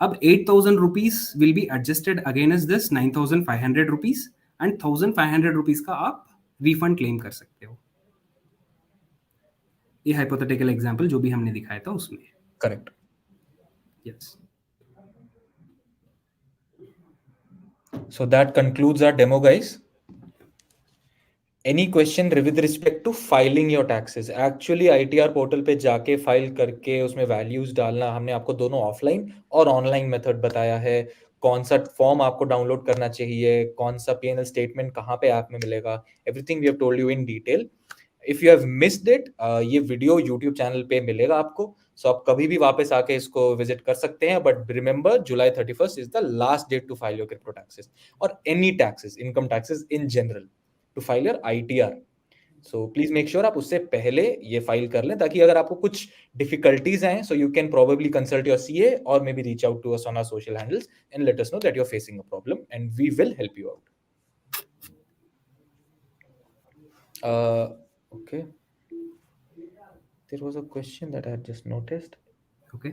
अब 8,000 rupees will be adjusted against this 9,500 rupees and 1,500 rupees का आप रिफंड क्लेम कर सकते हो. ये हाइपोथेटिकल एग्जांपल जो भी हमने दिखाया था उसमें. Correct. Yes. So that concludes our demo, guys. Any question with respect to filing your taxes? Actually ITR portal पे जाके फाइल करके उसमें वैल्यूज डालना, हमने आपको दोनों ऑफलाइन और ऑनलाइन मेथड बताया है. कौन सा फॉर्म आपको डाउनलोड करना चाहिए, कौन सा P&L स्टेटमेंट कहाँ पे ऐप में मिलेगा, everything we have told you in detail. If you have missed it, ये वीडियो यूट्यूब चैनल पे मिलेगा आपको, सो आप कभी भी वापस आके इसको विजिट कर सकते हैं. But remember, July 31st is the last date to file your crypto taxes और any taxes, income taxes in general, to file your ITR. So please make sure आप उससे पहले ये फाइल कर लें, ताकि अगर आपको कुछ डिफिकल्टीज आए, so you can probably consult your CA और maybe reach out to us on our social handles and let us know that you are facing a problem and we will help you out. Okay. There was a question that I had just noticed. Okay.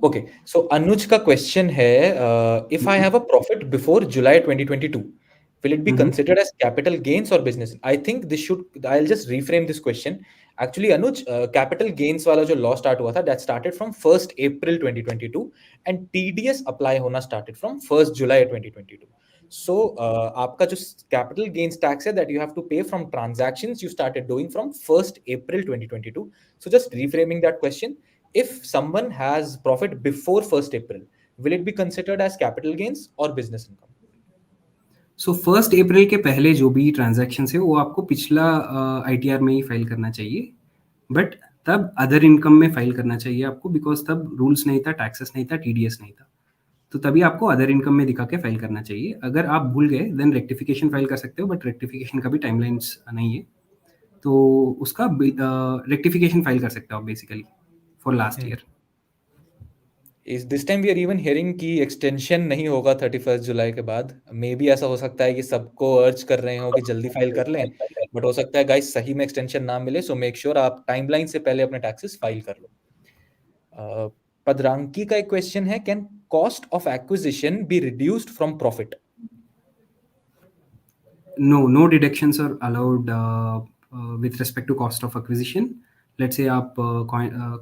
Okay, so Anuj का question है, if I have a profit before July 2022, will it be considered as capital gains or business? I think this should, I'll just reframe this question. Actually, Anuj, capital gains वाला जो law start हुआ था, that started from 1st April 2022 and TDS apply होना started from 1st July 2022. So, आपका जो capital gains tax है that you have to pay from transactions you started doing from 1st April 2022. So, just reframing that question, if someone has profit before 1st April, will it be considered as capital gains or business income? So 1st अप्रैल के पहले जो भी transaction है वो आपको पिछला ITR में ही file करना चाहिए, बट तब अदर इनकम में फाइल करना चाहिए आपको, बिकॉज तब रूल्स नहीं था, टैक्सेस नहीं था, TDS नहीं था, तो तभी आपको अदर इनकम में दिखा के फाइल करना चाहिए. अगर आप भूल गए देन रेक्टिफिकेशन फाइल कर सकते हो, बट रेक्टिफिकेशन का भी टाइमलाइंस नहीं है, तो उसका रेक्टिफिकेशन फाइल कर सकते हो आप बेसिकली फॉर लास्ट ईयर. इस this time we are even hearing कि एक्सटेंशन नहीं होगा 31 जुलाई के बाद. मे बी ऐसा हो सकता है कि सबको अर्ज कर रहे हो कि जल्दी फाइल कर लें, बट हो सकता है गाइस सही में एक्सटेंशन ना मिले. सो मेक श्योर आप टाइमलाइन से पहले अपने टैक्सेस फाइल कर लो. पदरांकी का एक क्वेश्चन है, can cost of acquisition be reduced from profit? No deductions are allowed with respect to cost of acquisition. Let's say आप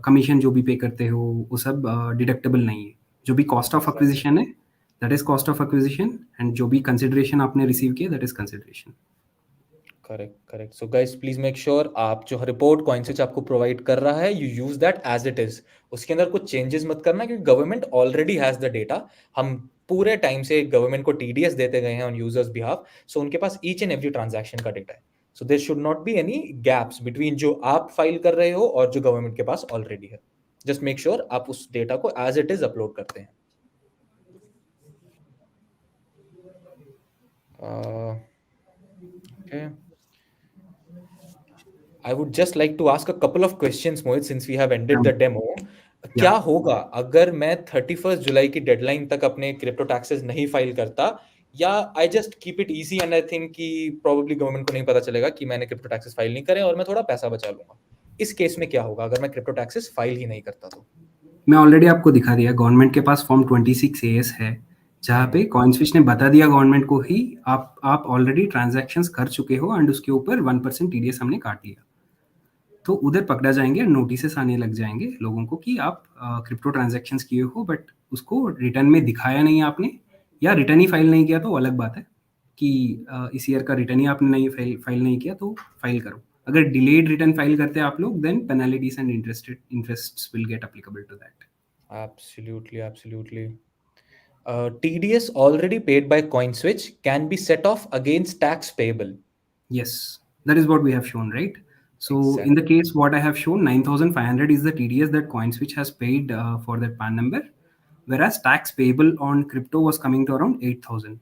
कमीशन जो भी पे करते हो वो सब डिडक्टेबल नहीं है. जो भी कॉस्ट ऑफ एक्विजिशन है that is cost of acquisition, and जो भी कंसिडरेशन आपने रिसीव किया that is consideration. Correct. So guys please make sure आप जो रिपोर्ट कॉइनस्विच आपको प्रोवाइड कर रहा है, you use that as it is. उसके अंदर कुछ चेंजेस मत करना, क्योंकि government already has the data. हम पूरे टाइम से गवर्नमेंट को TDS देते गए हैं ऑन यूजर्स बिहाफ, सो उनके पास ईच एंड एवरी ट्रांजैक्शन का डेटा है. So there should not be any gaps between जो आप फाइल कर रहे हो और जो गवर्नमेंट के पास ऑलरेडी है. जस्ट मेक श्योर आप उस डेटा को एज इट इज अपलोड करते हैं. Okay. I would just like to ask a couple of questions, Mohit, since we have ended the demo. क्या होगा अगर मैं 31 जुलाई की डेडलाइन तक अपने क्रिप्टो टैक्सेस नहीं फाइल करता, या I just keep it easy and I think कि प्रोबेबली गवर्नमेंट को नहीं पता चलेगा कि मैंने क्रिप्टो टैक्सेस फाइल नहीं करे और मैं थोड़ा पैसा बचा लूंगा. इस केस में क्या होगा अगर मैं क्रिप्टो टैक्सेस फाइल ही नहीं करता? तो मैं ऑलरेडी आपको दिखा दिया, गवर्नमेंट के पास फॉर्म 26AS है जहाँ पे कॉइनस्विच ने बता दिया गवर्नमेंट को ही आप ऑलरेडी ट्रांजैक्शंस कर चुके हो एंड उसके ऊपर 1% TDS हमने काट लिया, तो उधर पकड़ा जाएंगे, नोटिस आने लग जाएंगे लोगों को कि आप क्रिप्टो ट्रांजैक्शंस किए हो बट उसको रिटर्न में दिखाया नहीं आपने, या रिटर्न ही फाइल नहीं किया, तो अलग बात है कि इस ईयर का रिटर्न ही आपने नहीं फाइल नहीं किया तो फाइल करो. अगर डिलेड रिटर्न फाइल करते हैं आप लोग, then penalties and interests will get applicable to that. Absolutely. TDS already paid by CoinSwitch can be set off against tax payable. Yes, that is what we have shown, right? So Exactly. in the case what I have shown, 9,500 is the TDS that CoinSwitch has paid for that PAN number, whereas tax payable on crypto was coming to around 8,000.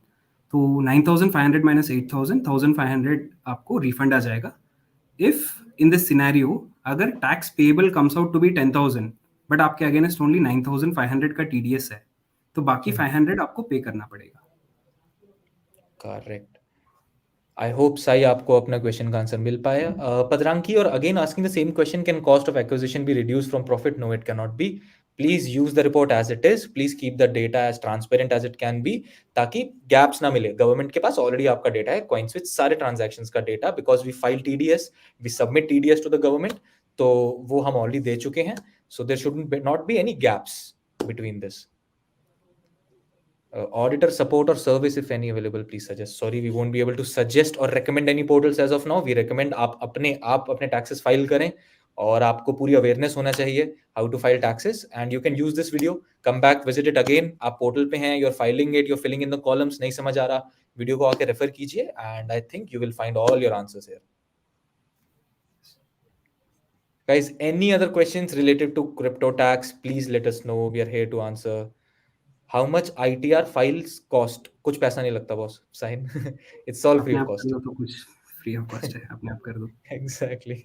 तो 9,500 minus 8,000, 1,500 आपको refund आ जाएगा. If in this scenario अगर tax payable comes out to be 10,000 but आपके against only 9,500 का TDS है, तो बाकी 500 आपको पे करना पड़ेगा. करेक्ट. आई होप साई आपको अपना क्वेश्चन का आंसर मिल पाया. पदरांकी और again asking the same question, can cost of acquisition be reduced from profit? No, it can not be. Please use the report as it is. Please keep the data as transparent as it can be, ताकि gaps ना मिले. Government के पास already आपका data है, CoinSwitch सारे transactions का data, because we file TDS, we submit TDS to the government, तो वो हम ऑलरेडी दे चुके हैं. So there should not be any gaps between this. Auditor support or service, if any available, please suggest. Sorry, we won't be able to suggest or recommend any portals as of now. We recommend आप अपने taxes file करें, और आपको पूरी awareness होना चाहिए how to file taxes, and you can use this video, come back, visit it again. आप portal पे हैं, you're filing it, you're filling in the columns, नहीं समझ आ रहा, वीडियो को आके refer कीजिए, and I think you will find all your answers here. Guys, any other questions related to crypto tax, please let us know. We are here to answer. How much ITR files cost? कुछ पैसा नहीं लगता boss, since it's all free अपने ऑफ आप कर cost. दो तो कुछ फ्री ऑफ कॉस्ट है, अपने आप कर दो। Exactly.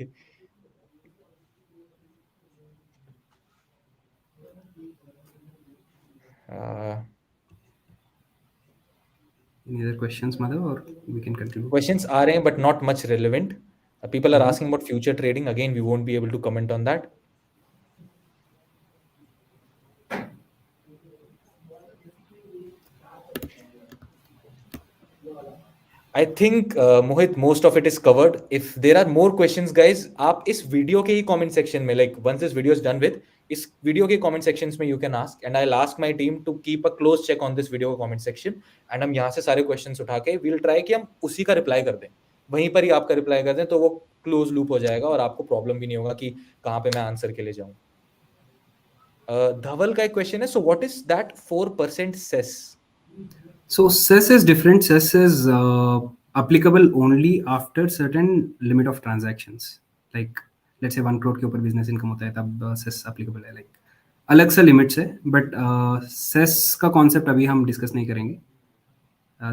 Any other questions, Madhav, or we can continue? Questions आ रहे हैं but not much relevant. People are Mhm. asking about future trading. Again, we won't be able to comment on that. I think Mohit, most of it is covered. If there are more questions, guys, आप इस video के ही comment section में, like once this video is done with, इस video के comment sections में you can ask, and I'll ask my team to keep a close check on this video comment section, and हम यहाँ से सारे questions उठा के we'll try कि हम उसी का reply कर दें, वहीं पर ही आपका reply कर दें, तो वो close loop हो जाएगा और आपको problem भी नहीं होगा कि कहाँ पे मैं answer के लिए जाऊँ. धवल का एक question है, so what is that 4% cess? So cess is different. Cess is applicable only after certain limit of transactions. Like let's say 1 crore के ऊपर business income होता है तब cess applicable है. Like अलग सा limits है, but cess का concept अभी हम discuss नहीं करेंगे.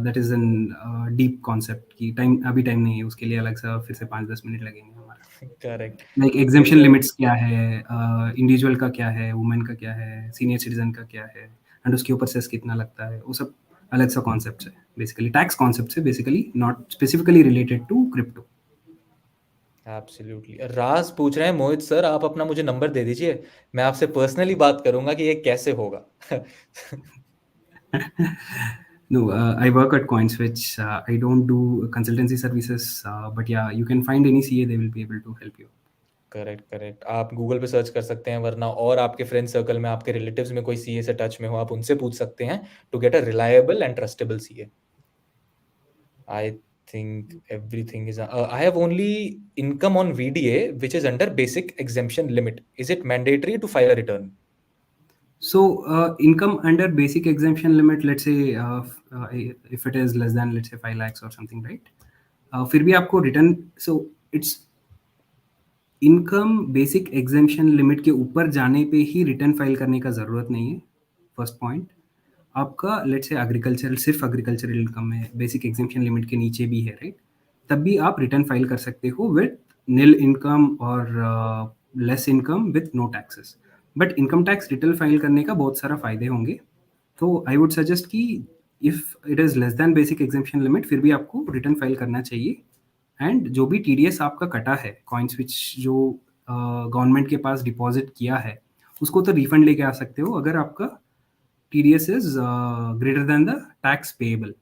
That is an deep concept की अभी time नहीं है उसके लिए, अलग सा फिर से 5-10 मिनट लगेंगे हमारा. Correct. लाइक एग्जेम्पशन लिमिट्स क्या है, इंडिविजुअल का क्या है, वुमेन का क्या है, सीनियर सिटीजन का क्या है, एंड उसके ऊपर सेस कितना लगता है, वो सब अलग सा कॉन्सेप्ट है. बेसिकली टैक्स कॉन्सेप्ट है, basically not specifically related to crypto. Absolutely. Raj पूछ रहे हैं, मोहित सर आप अपना मुझे नंबर दे दीजिए, मैं आपसे पर्सनली बात करूंगा कि ये कैसे होगा. No, I work at CoinSwitch. I don't do consultancy services, but yeah, you can find any CA, they will be able to help you. Correct correct. आप गूगल पे सर्च कर सकते हैं, वरना और आपके फ्रेंड सर्कल में आपके रिलेटिव्स में कोई सीए से टच में हो, आप उनसे पूछ सकते हैं to get a reliable and trustable CA. I think everything is I have only income on VDA which is under basic exemption limit. Is it mandatory to file a return? So income under basic exemption limit, let's say if it is less than let's say 5 lakhs or something, right? फिर भी आपको return, so it's income basic exemption limit के ऊपर जाने पे ही return file करने का ज़रूरत नहीं है. फर्स्ट पॉइंट, आपका लेट्स से एग्रीकल्चरल, सिर्फ एग्रीकल्चरल इनकम है, बेसिक एग्जेम्पशन लिमिट के नीचे भी है, राइट? तब भी आप रिटर्न फाइल कर सकते हो विद नील इनकम और less income with no taxes. But income tax return file करने का बहुत सारा फायदे होंगे. तो आई वुड सजेस्ट कि if it is less than basic exemption limit, फिर भी आपको रिटर्न फाइल करना चाहिए. एंड जो भी टीडीएस आपका कटा है, CoinSwitch जो गवर्नमेंट के पास डिपॉजिट किया है, उसको तो रिफंड लेके आ सकते हो अगर आपका TDS is greater than the tax payable.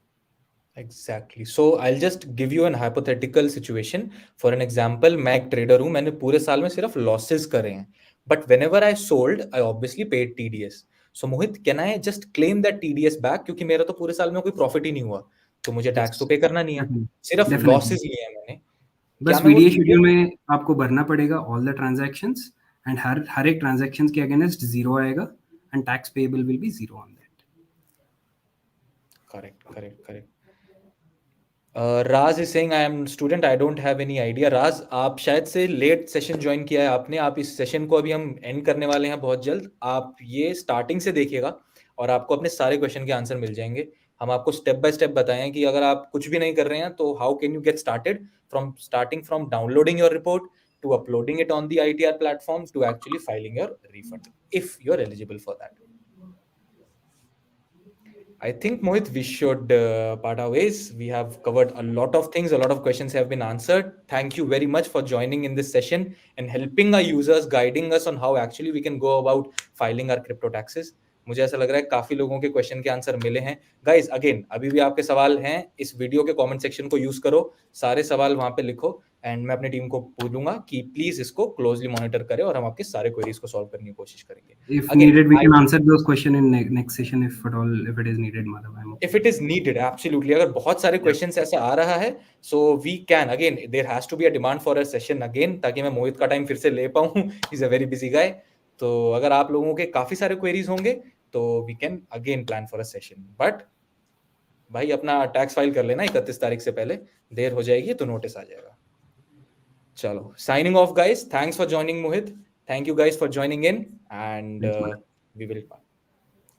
Exactly. So I'll just give you an hypothetical situation. For an example, मैं एक ट्रेडर हूँ, मैंने पूरे साल में सिर्फ लॉसेस करे हैं, but whenever I sold, I obviously paid TDS. So Mohit, can I just claim that TDS back? क्योंकि मेरा तो पूरे साल में कोई प्रॉफिट ही नहीं हुआ, तो मुझे टैक्स तो पे करना नहीं है, सिर्फ लॉसेस लिए हैं मैंने. बस क्या मैं वो वीडीए TDS शेड्यूल में आपको भरना पड़ेगा ऑल द ट्रांजैक्शंस, एंड हर एक ट्रांजैक्शन के अगेंस्ट जीरो आएगा, and tax payable will be zero on that. Correct. Raj is saying I am student, I don't have any idea. Raj, आप शायद से लेट सेशन ज्वाइन किया है आपने. आप इस सेशन को अभी हम एंड करने वाले हैं बहुत जल्द. आप ये स्टार्टिंग से देखिएगा और आपको अपने सारे क्वेश्चन के आंसर मिल जाएंगे. हम आपको स्टेप बाय स्टेप बताएं कि अगर आप कुछ भी नहीं कर रहे हैं तो how can you get started, from downloading your report to uploading it on the ITR platform to actually filing your refund if you are eligible for that. I think, Mohit, we should part our ways. We have covered a lot of things. A lot of questions have been answered. Thank you very much for joining in this session and helping our users, guiding us on how actually we can go about filing our crypto taxes. मुझे ऐसा लग रहा है काफी लोगों के question के answer मिले हैं. गाइस, अगेन, अभी भी आपके सवाल हैं, इस वीडियो के कमेंट सेक्शन को यूज करो, सारे सवाल वहां पे लिखो, एंड मैं अपनी टीम को बोलूंगा कि प्लीज इसको क्लोजली मॉनिटर करें और हम आपके सारे क्वेरीज को सॉल्व करने की कोशिश करेंगे. If needed, we can answer those questions in next session if at all, if it is needed, Madhav. I'm okay. If it is needed, absolutely. अगर बहुत सारे क्वेश्चंस ऐसे आ रहा है, so we can again, there has to be a demand for a session again, ताकि मैं मोहित का time फिर से ले पाऊं. He's a very busy guy. तो अगर आप लोगों के काफी सारे क्वेरीज होंगे तो we can again plan for a session. But भाई अपना टैक्स फाइल कर लेना 31 तारीख से पहले, देर हो जाएगी तो नोटिस आ जाएगा. चलो, signing off guys. Thanks for joining, Mohit. Thank you guys for joining in, and we will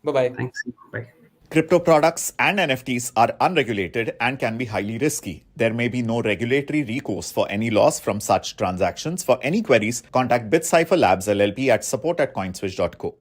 Bye-bye. Thanks. Bye. Crypto products and NFTs are unregulated and can be highly risky. There may be no regulatory recourse for any loss from such transactions. For any queries, contact BitCipher Labs LLP at support@coinswitch.co.